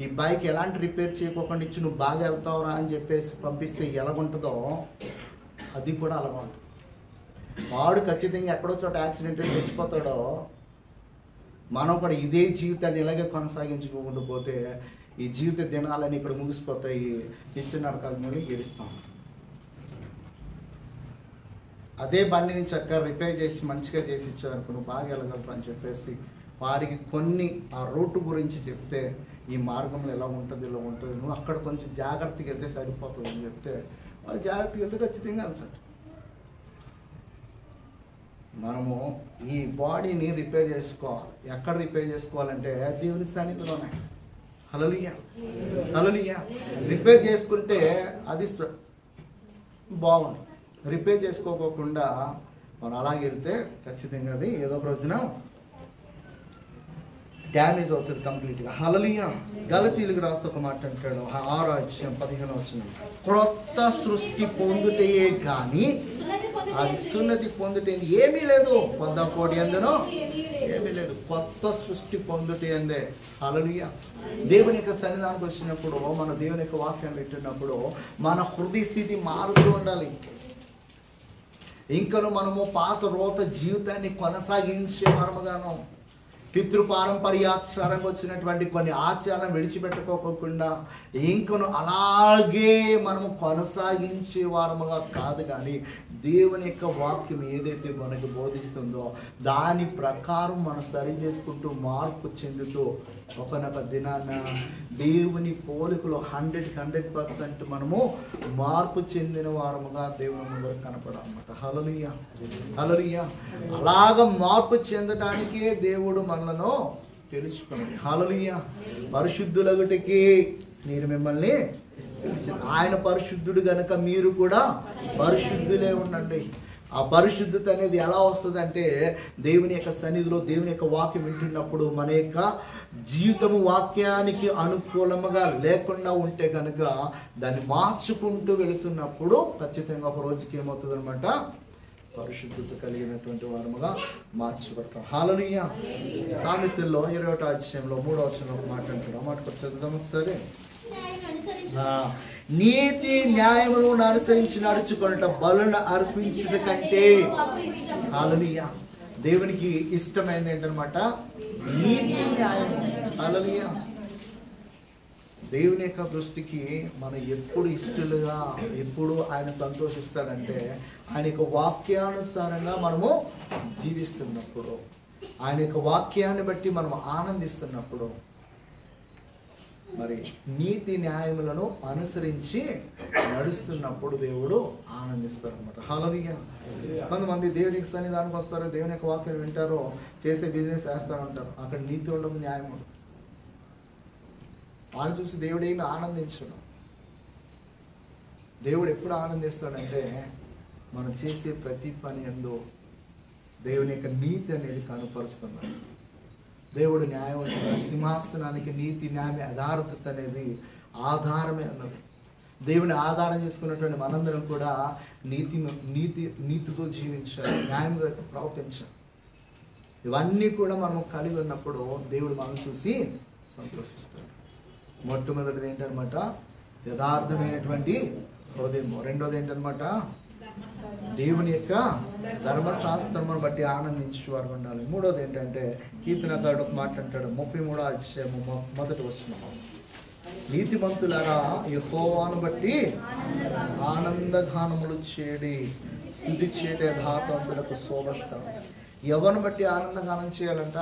ఈ బైక్ ఎలాంటి రిపేర్ చేయకోకుండా ఇచ్చి నువ్వు బాగా వెళ్తావురా అని చెప్పేసి పంపిస్తే ఎలాగుంటుందో అది కూడా అలాగ ఉంటుంది. వాడు ఖచ్చితంగా ఎక్కడో చోట యాక్సిడెంట్ అయి చచ్చిపోతాడో, మనం కూడా ఇదే జీవితాన్ని ఇలాగే కొనసాగించుకోకుండా పోతే ఈ జీవిత దినాలని ఇక్కడ ముగిసిపోతాయి, నిత్య నరకాగ్నిలోకి గెలుస్తాం. అదే బండిని చక్కగా రిపేర్ చేసి మంచిగా చేసి ఇచ్చారనుకో, నువ్వు బాగా వెళ్ళగలరు అని చెప్పేసి వాడికి కొన్ని ఆ రూట్ గురించి చెప్తే, ఈ మార్గంలో ఇలా ఉంటుంది, నువ్వు అక్కడ కొంచెం జాగ్రత్తగా వెళ్తే సరిపోతుంది అని చెప్తే వాళ్ళు జాగ్రత్తగా వెళ్తే ఖచ్చితంగా వెళ్తారు. మనము ఈ బాడీని రిపేర్ చేసుకోవాలి. ఎక్కడ రిపేర్ చేసుకోవాలంటే దేవుని సన్నిధిలోనే. హల్లెలూయా. రిపేర్ చేసుకుంటే అది బాగుంది. రిపేర్ చేసుకోకుండా మనం అలాగే వెళ్తే ఖచ్చితంగా అది ఏదో ఒక రోజున డ్యామేజ్ అవుతుంది కంప్లీట్గా. హల్లెలూయా. గలతీయులకు రాస్తే ఒక మాట అంటాడు, 6:15 క్రొత్త సృష్టి పొందుటయే కానీ అది సున్నతి పొందుటేంది ఏమీ లేదు, పొందకోడి ఎందునో ఏమీ లేదు, కొత్త సృష్టి పొందుటేందే. హల్లెలూయా. దేవుని యొక్క సన్నిధానానికి వచ్చినప్పుడు, మన దేవుని యొక్క వాక్యాన్ని వింటున్నప్పుడు మన హృదయ స్థితి మారుతూ ఉండాలి. ఇంకను మనము పాత రోత జీవితాన్ని కొనసాగించే మనముగాను పితృపారంపర్యాచారంగా వచ్చినటువంటి కొన్ని ఆచారాలను విడిచిపెట్టుకోకుండా ఇంకను అలాగే మనము కొనసాగించే వారముగా కాదు, కానీ దేవుని యొక్క వాక్యం ఏదైతే మనకు బోధిస్తుందో దాని ప్రకారం మనం సరి చేసుకుంటూ మార్పు చెందుతూ ఒకనొక దినాన దేవుని పోలికలో 100% మనము మార్పు చెందిన వారముగా దేవుని ముందర కనపడాలన్నమాట. హల్లెలూయా. హల్లెలూయా. అలాగ మార్పు చెందటానికే దేవుడు మనలను తెలుసుకున్నాడు. హల్లెలూయా. పరిశుద్ధులగుటకి నేను మిమ్మల్ని ఆయన పరిశుద్ధుడు గనుక మీరు కూడా పరిశుద్ధులే ఉండండి. ఆ పరిశుద్ధత అనేది ఎలా వస్తుందంటే దేవుని యొక్క సన్నిధిలో దేవుని యొక్క వాక్యం వింటున్నప్పుడు మన యొక్క జీవితము వాక్యానికి అనుకూలముగా లేకుండా ఉంటే కనుక దాన్ని మార్చుకుంటూ వెళుతున్నప్పుడు ఖచ్చితంగా ఒక రోజుకి ఏమవుతుంది అనమాట, పరిశుద్ధత కలిగినటువంటి వారముగా మార్చబడతాం. హల్లెలూయా. సామెతల్లో 21వ అధ్యాయంలో 3వ వచనంలో ఒక మాట అంటారు. ఆ మాట చదువుదాం ఒకసారి. నీతి న్యాయమును అనుసరించి నడుచుకొనుట బలులను అర్పించుట కంటే. హల్లెలూయా. దేవునికి ఇష్టమైనది ఏంటనమాట, నీతి న్యాయము. హల్లెలూయా. దేవుని యొక్క దృష్టికి మనం ఎప్పుడు ఇష్టలుగా, ఎప్పుడు ఆయన సంతోషిస్తాడంటే ఆయన యొక్క వాక్యానుసారంగా మనము జీవిస్తున్నప్పుడు, ఆయన యొక్క వాక్యాన్ని బట్టి మనం ఆనందిస్తున్నప్పుడు, మరి నీతి న్యాయములను అనుసరించి నడుస్తున్నప్పుడు దేవుడు ఆనందిస్తారు అనమాట. హల్లెలూయా. కొంతమంది దేవునికి సన్నిధానికి వస్తారు, దేవుని యొక్క వాక్యం వింటారు, చేసే బిజినెస్ చేస్తారు అంటారు, అక్కడ నీతి ఉండదు, న్యాయం ఉండదు. వాళ్ళు చూసి దేవుడు ఏమి ఆనందించడు. దేవుడు ఎప్పుడు ఆనందిస్తాడంటే మనం చేసే ప్రతి పని యందు దేవుని యొక్క నీతి అనేది కనపరుస్తున్నాడు. దేవుడు న్యాయవంతుడు, సింహాసనానికి నీతి న్యాయ యథార్థత అనేది ఆధారమే అన్నది. దేవుని ఆధారం చేసుకున్నటువంటి మనందరం కూడా నీతితో జీవించాలి, న్యాయంగా ప్రవర్తించాలి. ఇవన్నీ కూడా మనం కలిగి ఉన్నప్పుడు దేవుడు మనం చూసి సంతోషిస్తాడు. మొట్టమొదటిది ఏంటనమాట? యథార్థమైనటువంటి హృదయం. రెండోది ఏంటనమాట? దేవుని యొక్క ధర్మశాస్త్రమును బట్టి ఆనందించేవారు ఉండాలి. మూడోది ఏంటంటే కీర్తనకారుడు ఒక మాట అంటాడు, 33వ అధ్యాయము 1వ వచనం, నీతిమంతులారా యెహోవాను బట్టి ఆనందగానములు చేడి స్తుతి చేట యథార్థవంతులకు శోభస్కరం. ఎవరిని బట్టి ఆనందగానం చేయాలంట?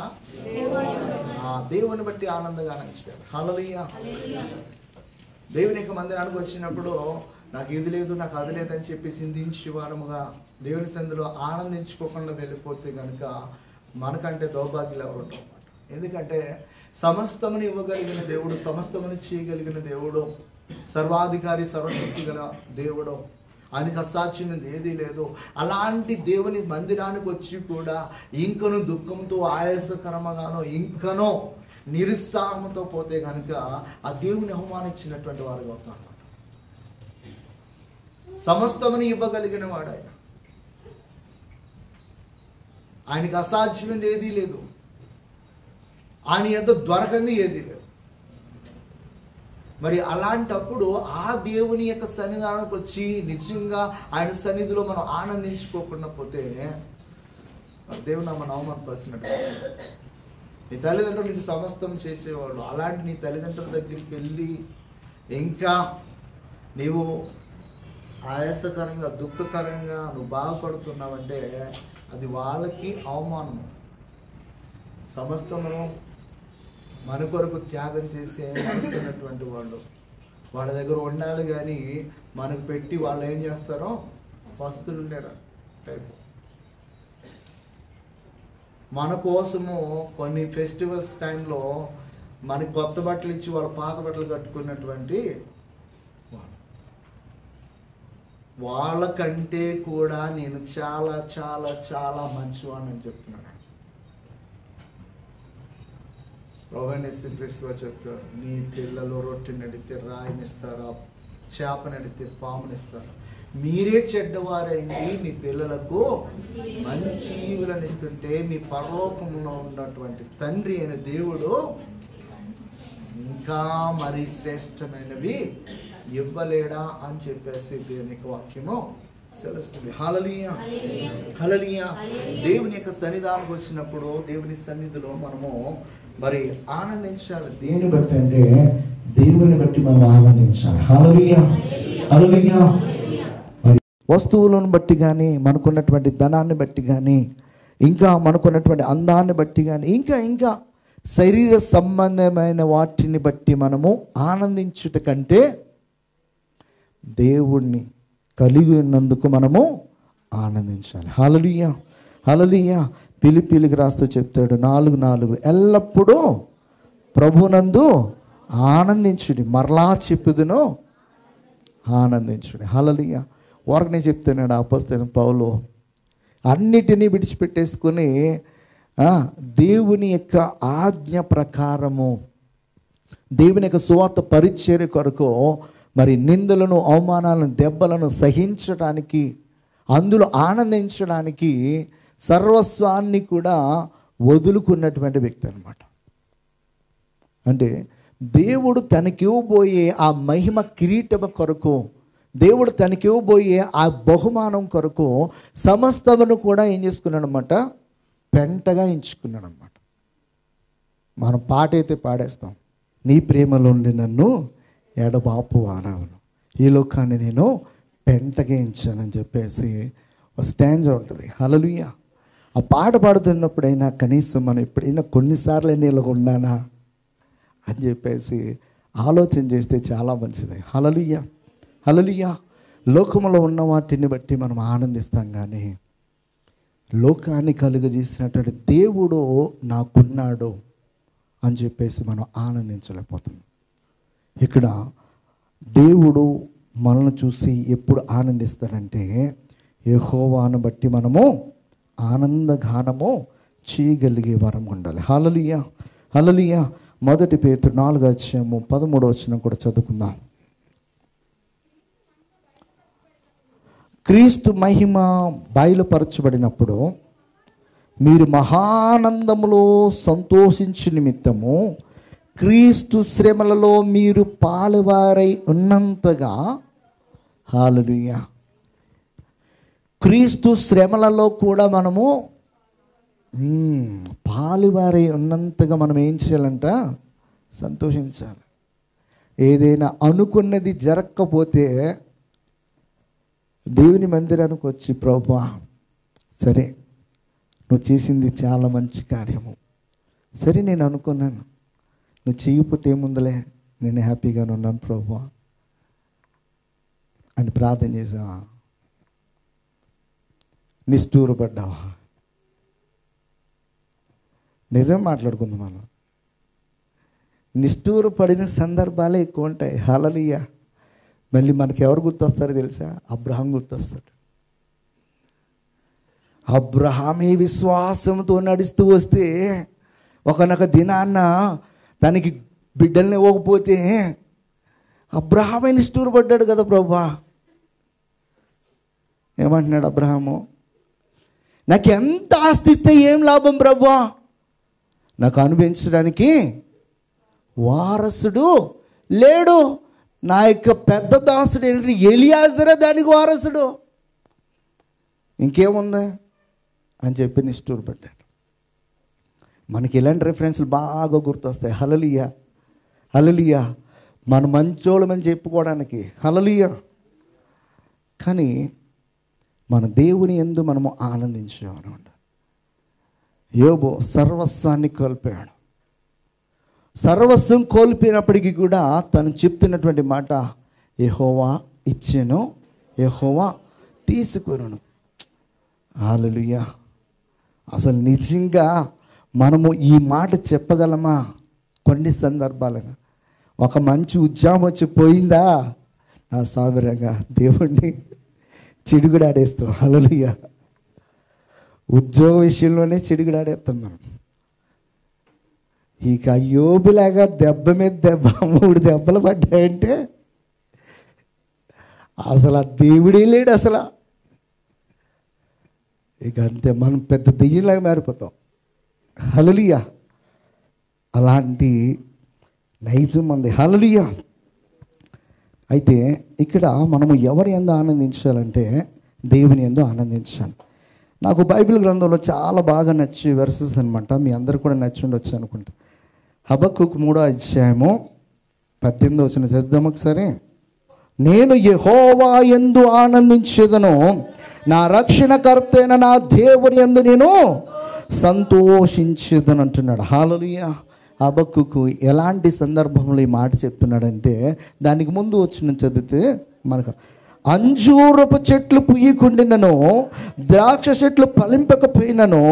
దేవుని బట్టి ఆనందగానం చేయాలి. హల్లెలూయా. దేవుని యొక్క మందిరానికి వచ్చినప్పుడు నాకు ఇది లేదు, నాకు అది లేదని చెప్పి సింధించి వారముగా దేవుని సందులో ఆనందించుకోకుండా వెళ్ళిపోతే కనుక మనకంటే దౌర్భాగ్యులు ఎవరు ఉంటారు అన్నమాట. ఎందుకంటే సమస్తముని ఇవ్వగలిగిన దేవుడు, సమస్తముని చేయగలిగిన దేవుడు, సర్వాధికారి, సర్వశక్తి గల దేవుడు, ఆయనకు అసాధ్యమైనది ఏదీ లేదు. అలాంటి దేవుని మందిరానికి వచ్చి కూడా ఇంకనూ దుఃఖంతో, ఆయాసకరముగానో, ఇంకనో నిరుత్సాహంతో పోతే కనుక ఆ దేవుని అవమానించినటువంటి వారుగా అవుతారు. సమస్తముని ఇవ్వగలిగిన వాడు ఆయన, ఆయనకు అసాధ్యమైనది ఏదీ లేదు, ఆయన ఎంత దొరకంది ఏదీ లేదు. మరి అలాంటప్పుడు ఆ దేవుని యొక్క సన్నిధానానికి వచ్చి నిజంగా ఆయన సన్నిధిలో మనం ఆనందించుకోకుండా పోతే దేవుని మనం అవమానపరిచినట్టు. నీ తల్లిదండ్రులు నీకు సమస్తం చేసేవాళ్ళు, అలాంటి నీ తల్లిదండ్రుల దగ్గరికి వెళ్ళి ఇంకా నీవు ఆయాసకరంగా, దుఃఖకరంగా నువ్వు బాధపడుతున్నావంటే అది వాళ్ళకి అవమానము. సమస్తమును మన కొరకు త్యాగం చేసి నడుస్తున్నటువంటి వాళ్ళు వాళ్ళ దగ్గర ఉండాలి, కానీ మనకు పెట్టి వాళ్ళు ఏం చేస్తారో వస్తువులు ఉండేరా టైప్. మన కోసము కొన్ని ఫెస్టివల్స్ టైంలో మనకి కొత్త బట్టలు ఇచ్చి వాళ్ళ పాత బట్టలు కట్టుకున్నటువంటి వాళ్ళకంటే కూడా నేను చాలా చాలా చాలా మంచివాడిని అని చెప్తున్నాను. ప్రభువైన యేసుక్రీస్తు చెప్తారు, నీ పిల్లలు రొట్టెని అడిగితే రాయినిస్తారా, చేపని అడిగితే పామునిస్తారా? మీరే చెడ్డవారైంది మీ పిల్లలకు మంచి ఈవులను ఇస్తుంటే మీ పరలోకంలో ఉన్నటువంటి తండ్రి అయిన దేవుడు ఇంకా మరీ శ్రేష్టమైనవి ఇవ్వలేడా అని చెప్పేసి దేవుని యొక్క వాక్యము సెలవుస్తుంది. హల్లెలూయా, హల్లెలూయా. దేవుని యొక్క సన్నిధానికి వచ్చినప్పుడు దేవుని సన్నిధిలో మనము మరి ఆనందించాలి. దేని బట్టి అంటే దేవుని బట్టి మనం ఆనందించాలి. హల్లెలూయా, హల్లెలూయా. మరి వస్తువులను బట్టి కానీ, మనకున్నటువంటి ధనాన్ని బట్టి కానీ, ఇంకా మనకున్నటువంటి అందాన్ని బట్టి కానీ, ఇంకా శరీర సంబంధమైన వాటిని బట్టి మనము ఆనందించుట కంటే దేవుణ్ణి కలిగి ఉన్నందుకు మనము ఆనందించాలి. హల్లెలూయా, హల్లెలూయా. పిలిపిలికి రాస్తూ చెప్తాడు 4:4, ఎల్లప్పుడూ ప్రభునందు ఆనందించుడి, మరలా చెప్పుదును ఆనందించుడి. హల్లెలూయా. వారికి చెప్తున్నాడు అపోస్తలుడైన పౌలు, అన్నిటినీ విడిచిపెట్టేసుకుని దేవుని యొక్క ఆజ్ఞ ప్రకారము దేవుని యొక్క సువార్త పరిచర్య కొరకు మరి నిందలను, అవమానాలను, దెబ్బలను సహించడానికి, అందులో ఆనందించడానికి సర్వస్వాన్ని కూడా వదులుకున్నటువంటి వ్యక్తి అన్నమాట. అంటే దేవుడు తనకివ్వబోయే ఆ మహిమ కిరీటం కొరకు, దేవుడు తనకివ్వబోయే ఆ బహుమానం కొరకు సమస్తమును కూడా ఏం చేసుకున్నాడనమాట? పెంటగా ఎంచుకున్నాడనమాట. మనం పాట అయితే పాడేస్తాం, నీ ప్రేమలో ఉండి నన్ను
ఎడబాపు వానవును, ఈ లోకాన్ని నేను పెంటగించానని చెప్పేసి ఒక స్టాంజా ఉంటుంది. హల్లెలూయా. ఆ పాట పాడుతున్నప్పుడైనా కనీసం మనం ఎప్పుడైనా కొన్నిసార్లు నీళ్ళకు ఉన్నానా అని చెప్పేసి ఆలోచన చేస్తే చాలా మంచిది. హల్లెలూయా, హల్లెలూయా. లోకంలో ఉన్న వాటిని బట్టి మనం ఆనందిస్తాం, కానీ లోకాన్ని కలుగజేసినటువంటి దేవుడు నాకున్నాడు అని చెప్పేసి మనం ఆనందించలేకపోతున్నాం. ఇక్కడ దేవుడు మనల్ని చూసి ఎప్పుడు ఆనందిస్తాడంటే యెహోవాను బట్టి మనము ఆనందగానము చేయగలిగే వరం ఉండాలి. హల్లెలూయా, హల్లెలూయా. 1 పేతురు 4:13 కూడా చదువుకుందాం. క్రీస్తు మహిమ బయలుపరచబడినప్పుడు మీరు మహానందములో సంతోషించు నిమిత్తము క్రీస్తు శ్రమలలో మీరు పాలువారై ఉన్నంతగా, హల్లెలూయా, క్రీస్తు శ్రమలలో కూడా మనము పాలువారై ఉన్నంతగా మనం ఏం చేయాలంట? సంతోషించాలి. ఏదైనా అనుకున్నది జరగకపోతే దేవుని మందిరానికి వచ్చి, ప్రభువా సరే నువ్వు చేసింది చాలా మంచి కార్యము, సరే నేను అనుకున్నాను, నువ్వు చేయకపోతే ఏముందలే, నేను హ్యాపీగానే ఉన్నాను ప్రభువా అని ప్రార్థన చేసావా? నిష్ఠూరపడ్డావా? నిజం మాట్లాడుకుందాం. మనం నిష్ఠూరపడిన సందర్భాలే ఎక్కువ ఉంటాయి. హల్లెలూయా. మళ్ళీ మనకి ఎవరు గుర్తొస్తారో తెలుసా? అబ్రహాం గుర్తొస్తాడు. అబ్రహామే విశ్వాసంతో నడుస్తూ వస్తే ఒకనొక దినాన్న తనకి బిడ్డల్ని ఇవ్వకపోతే అబ్రహామే నిష్ఠూరపడ్డాడు కదా ప్రభువా. ఏమంటున్నాడు అబ్రహాము? నాకు ఎంత ఆస్తి ఇస్తే ఏం లాభం ప్రభువా, నాకు అనుభవించడానికి వారసుడు లేడు. నా యొక్క పెద్ద దాసుడు ఏంటి? ఎలియాజరే దానికి వారసుడు, ఇంకేముంది అని చెప్పి నిష్ఠూరపడ్డాడు. మనకి ఇలాంటి రెఫరెన్స్లు బాగా గుర్తొస్తాయి. హల్లెలూయా, హల్లెలూయా. మన మంచోళ్ళమని చెప్పుకోవడానికి. హల్లెలూయా. కానీ మన దేవుని యందు మనము ఆనందించామన్నమాట. యోబు సర్వస్వాన్ని కోల్పోయాడు. సర్వస్వం కోల్పోయినప్పటికీ కూడా తను చెప్తున్నటువంటి మాట, యెహోవా ఇచ్చెను, యెహోవా తీసుకొనును. హల్లెలూయా. అసలు నిజంగా మనము ఈ మాట చెప్పగలమా? కొన్ని సందర్భాలుగా ఒక మంచి ఉద్యోగం వచ్చి పోయిందా, నా సాదరంగా దేవుణ్ణి చిడుగుడాడేస్తాం. హల్లెలూయా. ఉద్యోగ విషయంలోనే చిడుగుడాడేస్తాం మనం. ఇక యోబులాగా దెబ్బ మీద దెబ్బ 3 దెబ్బలు పడ్డాయంటే అసలు ఆ దేవుడే లేడు అసలు. ఇక అంతే, మనం పెద్ద దెయ్యంలాగా మారిపోతాం. హల్లెలూయా. అలాంటి నైజం ఉంది. హల్లెలూయా. అయితే ఇక్కడ మనము ఎవరి యందు ఆనందించాలంటే దేవుని యందు ఆనందించాలి. నాకు బైబిల్ గ్రంథంలో చాలా బాగా నచ్చే వెర్సెస్ అనమాట. మీ అందరు కూడా నచ్చి ఉండొచ్చు అనుకుంటా. హబక్కూకు 3:18 చదువుదాం ఒకసారి. నేను యెహోవా యందు ఆనందించేదను, నా రక్షణకర్త అయిన నా దేవుని యందు నేను సంతోషించేదని అంటున్నాడు. హల్లెలూయా. హబక్కూకు ఎలాంటి సందర్భంలో ఈ మాట చెప్తున్నాడంటే, దానికి ముందు వచ్చిన చదివితే మనకు, అంజూరపు చెట్లు పుయ్యకుండినను, ద్రాక్ష చెట్లు ఫలింపకపోయినను,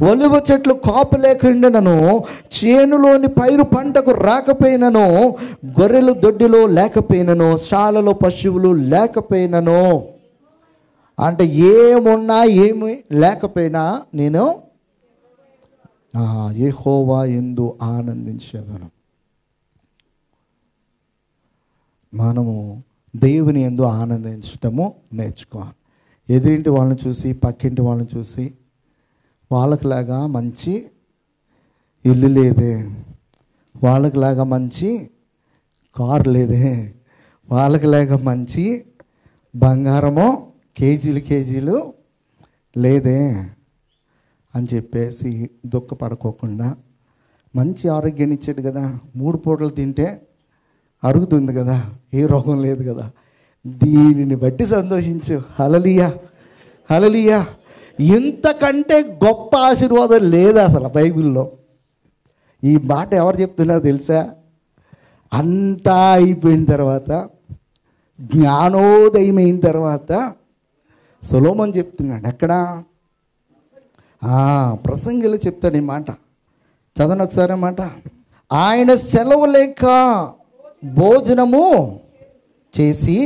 ఒలివ చెట్లు కాపు లేకుండాను, చేనులోని పైరు పంటకు రాకపోయినను, గొర్రెలు దొడ్డిలో లేకపోయినను, శాలలో పశువులు లేకపోయినను, అంటే ఏమున్నా ఏమి లేకపోయినా నేను యెహోవా యందు ఆనందించేదను. మనము దేవుని యందు ఆనందించటము నేర్చుకోవాలి. ఎదురింటి వాళ్ళని చూసి, పక్కింటి వాళ్ళని చూసి, వాళ్ళకిలాగా మంచి ఇల్లు లేదే, వాళ్ళకిలాగా మంచి కారు లేదే, వాళ్ళకిలాగా మంచి బంగారమో కేజీలు లేదే అని చెప్పేసి దుఃఖపడుకోకుండా, మంచి ఆరోగ్యాన్ని ఇచ్చాడు కదా, 3 పూటలు తింటే అరుగుతుంది కదా, ఏ రోగం లేదు కదా. దీనిని బట్టి సంతోషించు. హల్లెలూయా, హల్లెలూయా. ఇంతకంటే గొప్ప ఆశీర్వాదం లేదు అసలు బైబిల్లో. ఈ మాట ఎవరు చెప్తున్నారో తెలుసా? అంతా అయిపోయిన తర్వాత, జ్ఞానోదయం అయిన తర్వాత సొలొమోను చెప్తున్నాడు. ఎక్కడ? ప్రసంగిలో చెప్తాడు ఈ మాట. చదవండి ఒకసారి మాట. ఆయన సెలవు లేక భోజనము చేసి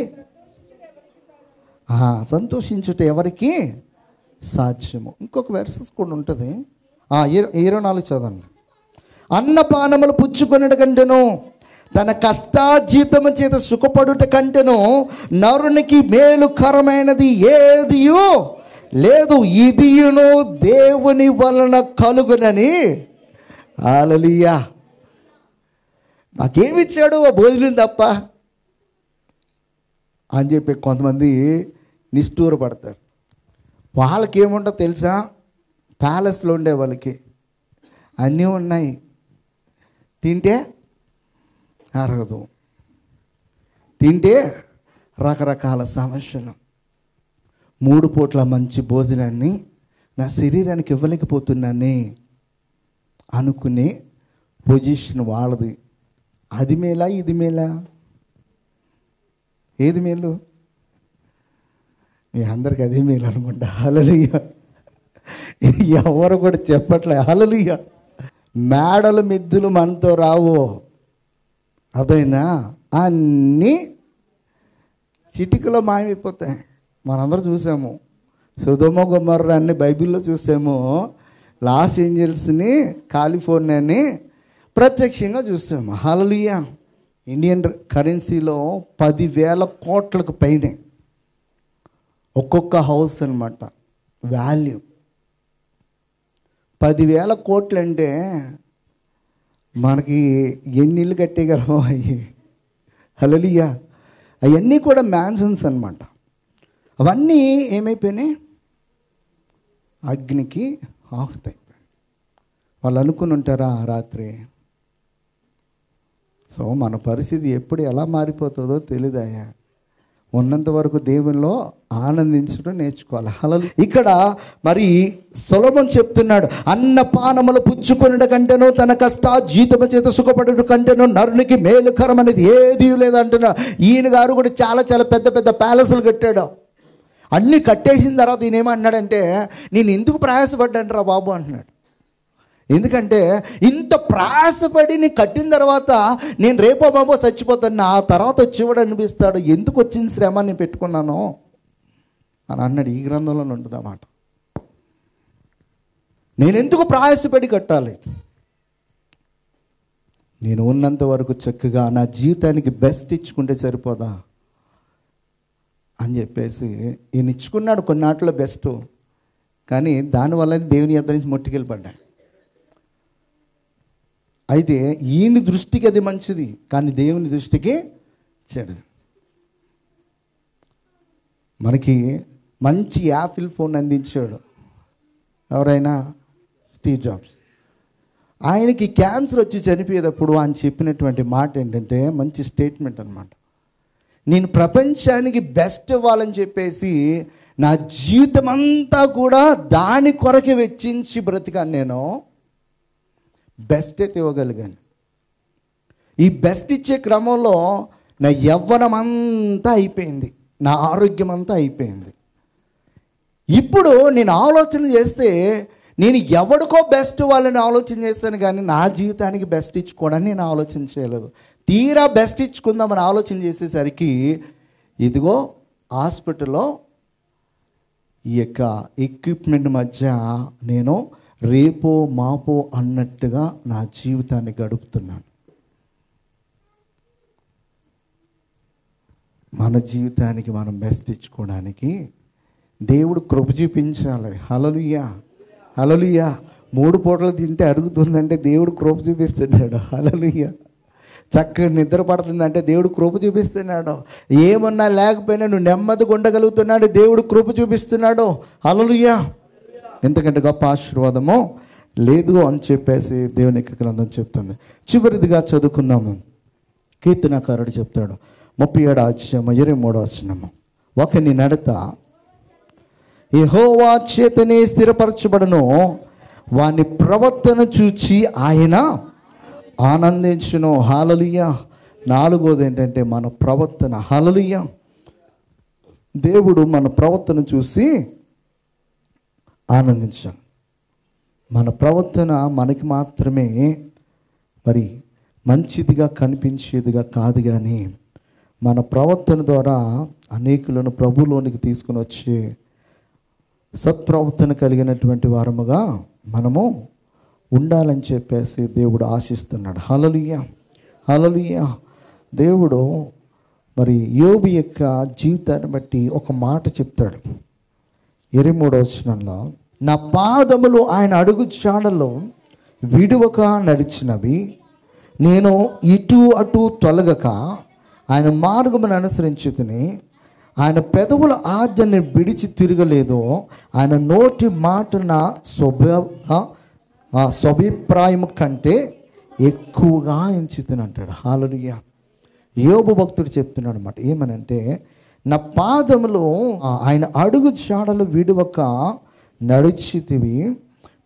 సంతోషించుట ఎవరికి సాధ్యము. ఇంకొక వెర్సెస్ కూడా ఉంటుంది. 24 చదవండి. అన్నపానములు పుచ్చుకొనుట కంటేను తన కష్టార్జితము చేత సుఖపడుట కంటేను నరునికి మేలుకరమైనది ఏదియో లేదు, ఇదియును దేవుని వలన కలుగునని. హల్లెలూయా. నాకేమిచ్చాడు? భోజనం తప్ప అని చెప్పి కొంతమంది నిష్ఠూరపడతారు. వాళ్ళకి ఏముంటుందో తెలుసా? ప్యాలెస్లో ఉండే వాళ్ళకి అన్నీ ఉన్నాయి, తింటే అరగదు, తింటే రకరకాల సమస్యలు. 3 పూట్ల మంచి భోజనాన్ని నా శరీరానికి ఇవ్వలేకపోతున్నానే అనుకునే పొజిషన్ వాళ్ళది. అది మేలా ఇది మేలా? ఏది మేలు? మీ అందరికి అదే మేలు అనుకుంటా. హల్లెలూయా. ఎవరు కూడా చెప్పట్లే. హల్లెలూయా. మేడలు మిద్దులు మనతో రావు, అదైనా అన్నీ చిటికలో మాయమైపోతాయి. మనందరూ చూసాము. సొదొమ గొమొర్రా అన్ని బైబిల్లో చూసాము. లాస్ ఏంజల్స్ని, కాలిఫోర్నియాని ప్రత్యక్షంగా చూసాము. హల్లెలూయా. ఇండియన్ కరెన్సీలో 10,000 కోట్లకు పైనే ఒక్కొక్క హౌస్ అనమాట వాల్యూ. 10,000 కోట్లు అంటే మనకి ఎన్ని ఇల్లు కట్టేయగలమో అవి. హల్లెలూయా. అవన్నీ కూడా మ్యాన్షన్స్ అనమాట. అవన్నీ ఏమైపోయినాయి? అగ్నికి ఆహుతైపోయాయి. వాళ్ళు అనుకుని ఉంటారా రాత్రి? సో మన పరిస్థితి ఎప్పుడు ఎలా మారిపోతుందో తెలియదయ్యా. ఉన్నంత వరకు దేవునిలో ఆనందించడం నేర్చుకోవాలి. హల్లెలూయా. ఇక్కడ మరి సొలొమోను చెప్తున్నాడు, అన్నపానములు పుచ్చుకొనుట కంటేనో తన కష్టార్జితము చేత సుఖపడుట కంటేనో నరునికి మేలుకరం అనేది ఏదీ లేదంటున్నాడు. ఈయన గారు కూడా చాలా చాలా పెద్ద పెద్ద ప్యాలెస్లు కట్టాడు. అన్నీ కట్టేసిన తర్వాత ఈయన ఏమన్నాడంటే, నేను ఎందుకు ప్రయాసపడ్డాను రా బాబు అంటున్నాడు. ఎందుకంటే ఇంత ప్రయాసపడి నేను కట్టిన తర్వాత నేను రేపో బాబో చచ్చిపోతాను, ఆ తర్వాత వచ్చేవాడు అనిపిస్తాడు, ఎందుకు వచ్చిన శ్రమ నేను పెట్టుకున్నాను అని అన్నాడు. ఈ గ్రంథంలో ఉంటుంది అన్నమాట. నేను ఎందుకు ప్రయాసపడి కట్టాలి? నేను ఉన్నంత వరకు చక్కగా నా జీవితానికి బెస్ట్ ఇచ్చుకుంటే సరిపోదా అని చెప్పేసి ఈయన ఇచ్చుకున్నాడు కొన్నాటిలో బెస్ట్. కానీ దానివల్ల దేవుని యొద్ద నుంచి మొట్టికెళ్ళిపడ్డాడు. అయితే ఈయన దృష్టికి అది మంచిది, కానీ దేవుని దృష్టికి చెడు. మనకి మంచి యాపిల్ ఫోన్ అందించాడు ఎవరైనా? Steve jobs. ఆయనకి క్యాన్సర్ వచ్చి చనిపోయేటప్పుడు ఆయన చెప్పినటువంటి మాట ఏంటంటే, మంచి స్టేట్మెంట్ అనమాట. నేను ప్రపంచానికి బెస్ట్ ఇవ్వాలని చెప్పేసి నా జీవితం అంతా కూడా దాని కొరకే వెచ్చించి బ్రతికాను. నేను బెస్ట్ అయితే ఇవ్వగలిగాను. ఈ బెస్ట్ ఇచ్చే క్రమంలో నా యవ్వనం అంతా అయిపోయింది, నా ఆరోగ్యం అంతా అయిపోయింది. ఇప్పుడు నేను ఆలోచన చేస్తే నేను ఎవడికో బెస్ట్ వాళ్ళని ఆలోచన చేస్తాను, కానీ నా జీవితానికి బెస్ట్ ఇచ్చుకోవడానికి నేను ఆలోచన చేయలేదు. తీరా బెస్ట్ ఇచ్చుకుందామని ఆలోచన చేసేసరికి ఇదిగో హాస్పిటల్లో ఈ యొక్క ఎక్విప్మెంట్ మధ్య నేను రేపో మాపో అన్నట్టుగా నా జీవితాన్ని గడుపుతున్నాను. మన జీవితానికి మనం బెస్ట్ ఇచ్చుకోవడానికి దేవుడు కృప చూపించాలి. హల్లెలూయా, హల్లెలూయా. 3 పూటలు తింటే అరుగుతుందంటే దేవుడు కృప చూపిస్తున్నాడు. హల్లెలూయా. చక్కగా నిద్ర పడుతుందంటే దేవుడు కృప చూపిస్తున్నాడు. ఏమన్నా లేకపోయినా నువ్వు నెమ్మదిగా ఉండగలుగుతున్నాడు, దేవుడు కృప చూపిస్తున్నాడు. హల్లెలూయా. ఎంతకంటే గొప్ప ఆశీర్వాదము లేదు అని చెప్పేసి దేవుని యొక్క గ్రంథం చెప్తుంది. చివరిదిగా చదువుకుందాము. కీర్తనకారుడు చెప్తాడు 37వ అధ్యాయం 23వ వచనము, ఒకని నడత యెహోవా చేతనే స్థిరపరచబడును, వాని ప్రవర్తన చూచి ఆయన ఆనందించును. హల్లెలూయా. 4వది ఏంటంటే మన ప్రవర్తన. హల్లెలూయా. దేవుడు మన ప్రవర్తన చూసి ఆనందించాలి. మన ప్రవర్తన మనకి మాత్రమే మరి మంచిదిగా కనిపించేదిగా కాదు, కానీ మన ప్రవర్తన ద్వారా అనేకులను ప్రభువులోనికి తీసుకుని వచ్చే సత్ప్రవర్తన కలిగినటువంటి వారముగా మనము ఉండాలని చెప్పేసి దేవుడు ఆశిస్తున్నాడు. హల్లెలూయా. హల్లెలూయా. దేవుడు మరి యోబు యొక్క జీవితాన్ని బట్టి ఒక మాట చెప్తాడు 23వ వచనంలో, నా పాదములు ఆయన అడుగు జాడలో విడువక నడిచినవి, నేను ఇటు అటు తొలగక ఆయన మార్గమును అనుసరించుకుని, ఆయన పెదవుల ఆజ్ఞని విడిచి తిరగలేదు, ఆయన నోటి మాట నా స్వభిప్రాయము కంటే ఎక్కువగా ఎంచుతుని అంటాడు. హల్లెలూయా. యోబు భక్తుడు చెప్తున్నాడు అన్నమాట. ఏమనంటే, నా పాదములు ఆయన అడుగు జాడలు విడువక నడిచితివి,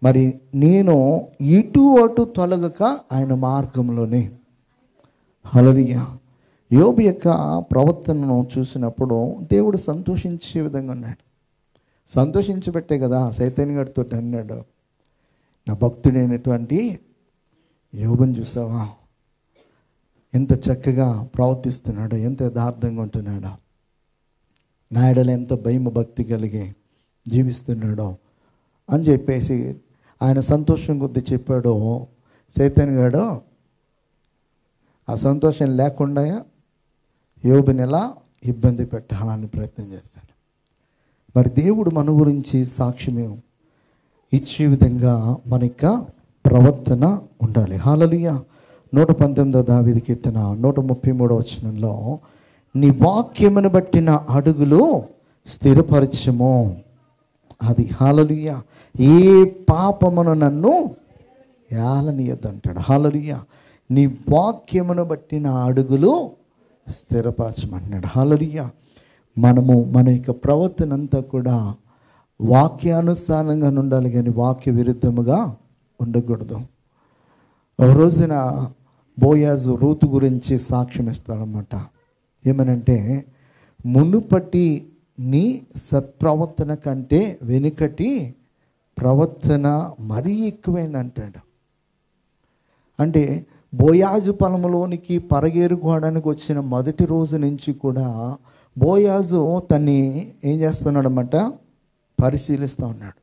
మరి నేను ఇటు అటు తొలగక ఆయన మార్గంలోనే. హల్లెలూయా. యోబు యొక్క ప్రవర్తనను చూసినప్పుడు దేవుడు సంతోషించే విధంగా ఉన్నాడు. సంతోషించబట్టే కదా సైతాన్ గారితో అన్నాడు, నా భక్తుడైనటువంటి యోబుని చూసావా, ఎంత చక్కగా ప్రవర్తిస్తున్నాడో, ఎంత యథార్థంగా ఉంటున్నాడో, నా ఎడల ఎంత భయం భక్తి కలిగి జీవిస్తున్నాడో అని చెప్పేసి ఆయన సంతోషం కొద్ది చెప్పాడు. సైతాన్ గాడు ఆ సంతోషం లేకుండా యోబుని ఎలా ఇబ్బంది పెట్టాలని ప్రయత్నం చేస్తాడు. మరి దేవుడు మన గురించి సాక్ష్యమే ఇచ్చే విధంగా మన యొక్క ప్రవర్తన ఉండాలి. హల్లెలూయా. 119వ దావీదు కీర్తన 133వ వచనంలో, నీ వాక్యమును బట్టిన అడుగులు స్థిరపరచము. అది హల్లెలూయా. ఏ పాపమును నన్ను ఏలనీయొద్దు అంటాడు. హల్లెలూయా. నీ వాక్యమును బట్టిన అడుగులు స్థిరపరచమంటున్నాడు. హల్లెలూయా. మనము మన యొక్క ప్రవర్తన అంతా కూడా వాక్యానుసారంగా ఉండాలి, కానీ వాక్య విరుద్ధముగా ఉండకూడదు. ఒక రోజున బోయాజు రూతు గురించి సాక్ష్యం ఇస్తాడనమాట. ఏమనంటే, మునుపటి నీ సత్ప్రవర్తన కంటే వెనుకటి ప్రవర్తన మరీ ఎక్కువైందంటాడు. అంటే బోయాజు పొలంలోనికి పరగేరుకోవడానికి వచ్చిన మొదటి రోజు నుంచి కూడా బోయాజు తన్ని ఏం చేస్తున్నాడన్నమాట, పరిశీలిస్తూ ఉన్నాడు.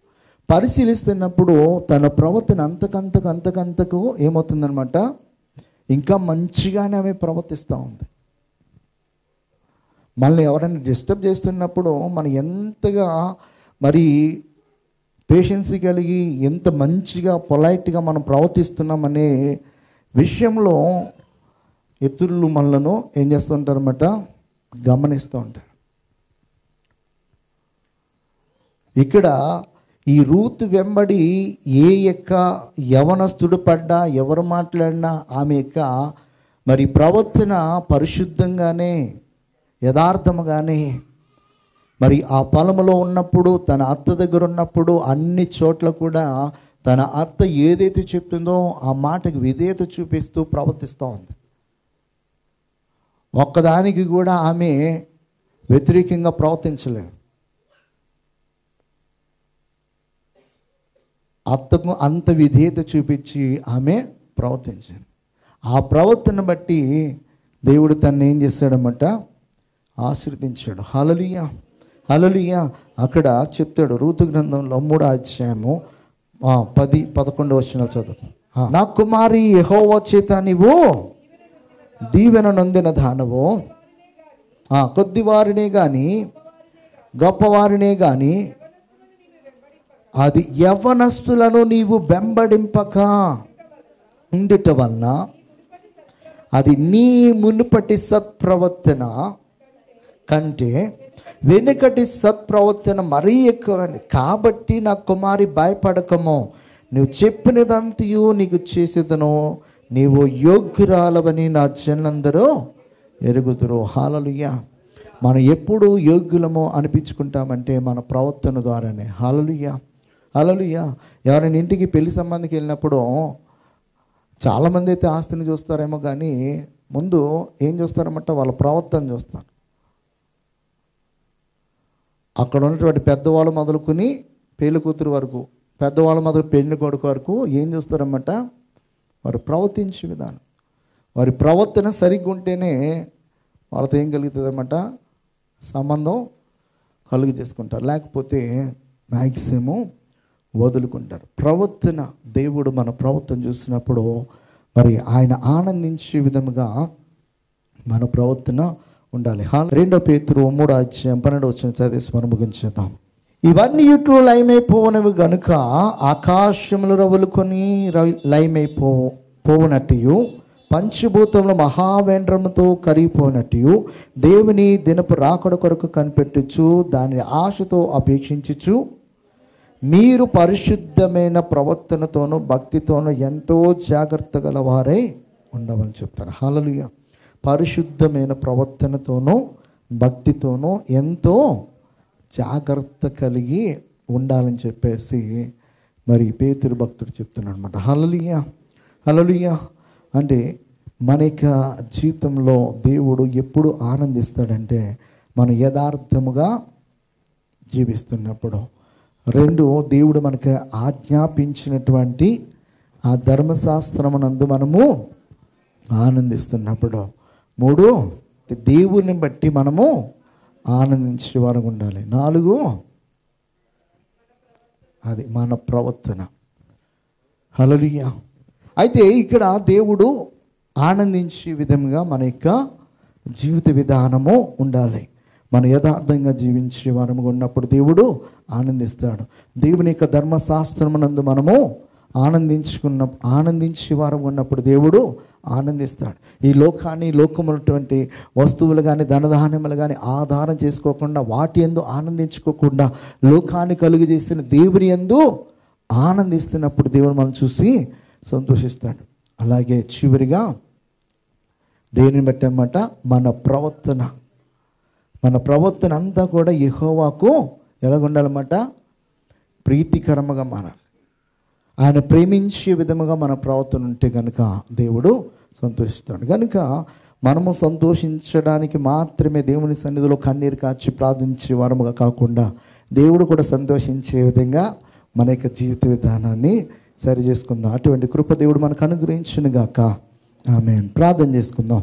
పరిశీలిస్తున్నప్పుడు తన ప్రవర్తన అంతకంతకు ఏమవుతుందనమాట, ఇంకా మంచిగానే ఆమె ప్రవర్తిస్తూ ఉంది. మనల్ని ఎవరైనా డిస్టర్బ్ చేస్తున్నప్పుడు మనం ఎంతగా మరి పేషెన్స్ కలిగి ఎంత మంచిగా పొలైట్గా మనం ప్రవర్తిస్తున్నామనే విషయంలో ఇతరులు మనలను ఏం చేస్తూ ఉంటారన్నమాట, గమనిస్తూ ఉంటారు. ఇక్కడ ఈ రూతు వెంబడి ఏ యొక్క యవనస్తుడు పడ్డా, ఎవరు మాట్లాడినా ఆమె యొక్క మరి ప్రవర్తన పరిశుద్ధంగానే యథార్థముగానే, మరి ఆ పొలంలో ఉన్నప్పుడు తన అత్త దగ్గర ఉన్నప్పుడు అన్ని చోట్ల కూడా తన అత్త ఏదైతే చెప్తుందో ఆ మాటకు విధేయత చూపిస్తూ ప్రవర్తిస్తూ ఉంది. ఒక్కదానికి కూడా ఆమె వ్యతిరేకంగా ప్రవర్తించలేదు. అత్తకు అంత విధేయత చూపించి ఆమె ప్రవర్తించింది. ఆ ప్రవర్తన బట్టి దేవుడు తను ఏం చేశాడన్నమాట, ఆశీర్వదించాడు. హల్లెలూయా. హల్లెలూయా. అక్కడ చెప్తాడు రూతు గ్రంథంలో 3వ అధ్యాయము 10-11 వచనాలు చదువు. నా కుమారి యెహోవా చేత నీవు దీవెన నొందిన దానవు, కొద్దివారినే కానీ గొప్పవారినే కానీ అది యవ్వనస్తులను నీవు వెంబడింపక ఉండుట వలన అది నీ మునుపటి సత్ప్రవర్తన కంటే వెనుకటి సత్ప్రవర్తన మరీ ఎక్కువ. కాబట్టి నా కుమారి భయపడకము, నువ్వు చెప్పినదంతయు నీకు చేసేదను, నీవు యోగ్యురాలవని నా జనులందరూ ఎరుగుదురు. హల్లెలూయా. మనం ఎప్పుడు యోగ్యులమో అనిపించుకుంటామంటే మన ప్రవర్తన ద్వారానే. హల్లెలూయా, హల్లెలూయా. ఎవరైనా ఇంటికి పెళ్లి సంబంధికి వెళ్ళినప్పుడు చాలామంది అయితే ఆస్తిని చూస్తారేమో, కానీ ముందు ఏం చూస్తారన్నమాట, వాళ్ళ ప్రవర్తన చూస్తారు. అక్కడ ఉన్నటువంటి పెద్దవాళ్ళు మొదలుకొని పెళ్లి కూతురు వరకు, పెద్దవాళ్ళు మొదలు పెళ్లి కొడుకు వరకు ఏం చూస్తారన్నమాట, వారు ప్రవర్తించే విధానం. వారి ప్రవర్తన సరిగ్గా ఉంటేనే వాళ్ళతో ఏం కలుగుతుంది అన్నమాట, సంబంధం కలుగు చేసుకుంటారు. లేకపోతే మ్యాక్సిమం వదులుకుంటారు. ప్రవర్తన, దేవుడు మన ప్రవర్తన చూసినప్పుడు మరి ఆయన ఆనందించే విధముగా మన ప్రవర్తన ఉండాలి. 2 పేతురు 3:12 చదివేసి మనం ముగించేద్దాం. ఇవన్నీ ఇటు లయమైపోనవి గనుక ఆకాశములు రవులుకొని లయమైపోనట్టు, పంచభూతంలో మహావేంద్రముతో కరిగిపోనట్టు, దేవుని దినపు రాకడ కొరకు కనిపెట్టుచు దాని ఆశతో అపేక్షించుచు మీరు పరిశుద్ధమైన ప్రవర్తనతోనూ భక్తితోనూ ఎంతో జాగ్రత్త గలవారై ఉండమని చెప్తారు. హల్లెలూయా. పరిశుద్ధమైన ప్రవర్తనతోనూ భక్తితోనూ ఎంతో జాగ్రత్త కలిగి ఉండాలని చెప్పేసి మరి పేతురు భక్తుడు చెప్తున్నాడు అనమాట. హల్లెలూయా, హల్లెలూయా. అంటే మన యొక్క జీవితంలో దేవుడు ఎప్పుడు ఆనందిస్తాడంటే మనం యథార్థముగా జీవిస్తున్నప్పుడు. 2, దేవుడు మనకు ఆజ్ఞాపించినటువంటి ఆ ధర్మశాస్త్రమునందు మనము ఆనందిస్తున్నప్పుడు. 3, దేవుని బట్టి మనము ఆనందించే వారు ఉండాలి. 4, అది మన ప్రవర్తన. హల్లెలూయా. అయితే ఇక్కడ దేవుడు ఆనందించే విధంగా మన యొక్క జీవిత విధానము ఉండాలి. మనం యథార్థంగా జీవించే వారముగా ఉన్నప్పుడు దేవుడు ఆనందిస్తాడు. దేవుని యొక్క ధర్మశాస్త్రమునందు మనము ఆనందించే వారం ఉన్నప్పుడు దేవుడు ఆనందిస్తాడు. ఈ లోకాన్ని, లోకములటువంటి వస్తువులు కానీ ధనధాన్యములు కానీ ఆధారం చేసుకోకుండా, వాటి యందు ఆనందించుకోకుండా, లోకాన్ని కలుగు చేసిన దేవుని యందు ఆనందిస్తున్నప్పుడు దేవుడు మనం చూసి సంతోషిస్తాడు. అలాగే చివరిగా దేనిని బట్టి అన్నమాట, మన ప్రవర్తన అంతా కూడా యెహోవాకు ఎలాగుండాలన్నమాట, ప్రీతికరముగా మారాలి. ఆయన ప్రేమించే విధముగా మన ప్రవర్తన ఉంటే కనుక దేవుడు సంతోషిస్తాడు. కనుక మనము సంతోషించడానికి మాత్రమే దేవుని సన్నిధిలో కన్నీరు కాచి ప్రార్థించే వారముగా కాకుండా, దేవుడు కూడా సంతోషించే విధంగా మన యొక్క జీవిత విధానాన్ని సరి చేసుకుందాం. అటువంటి కృప దేవుడు మనకు అనుగ్రహించును గాక. ఆమేన్. ప్రార్థన చేసుకుందాం.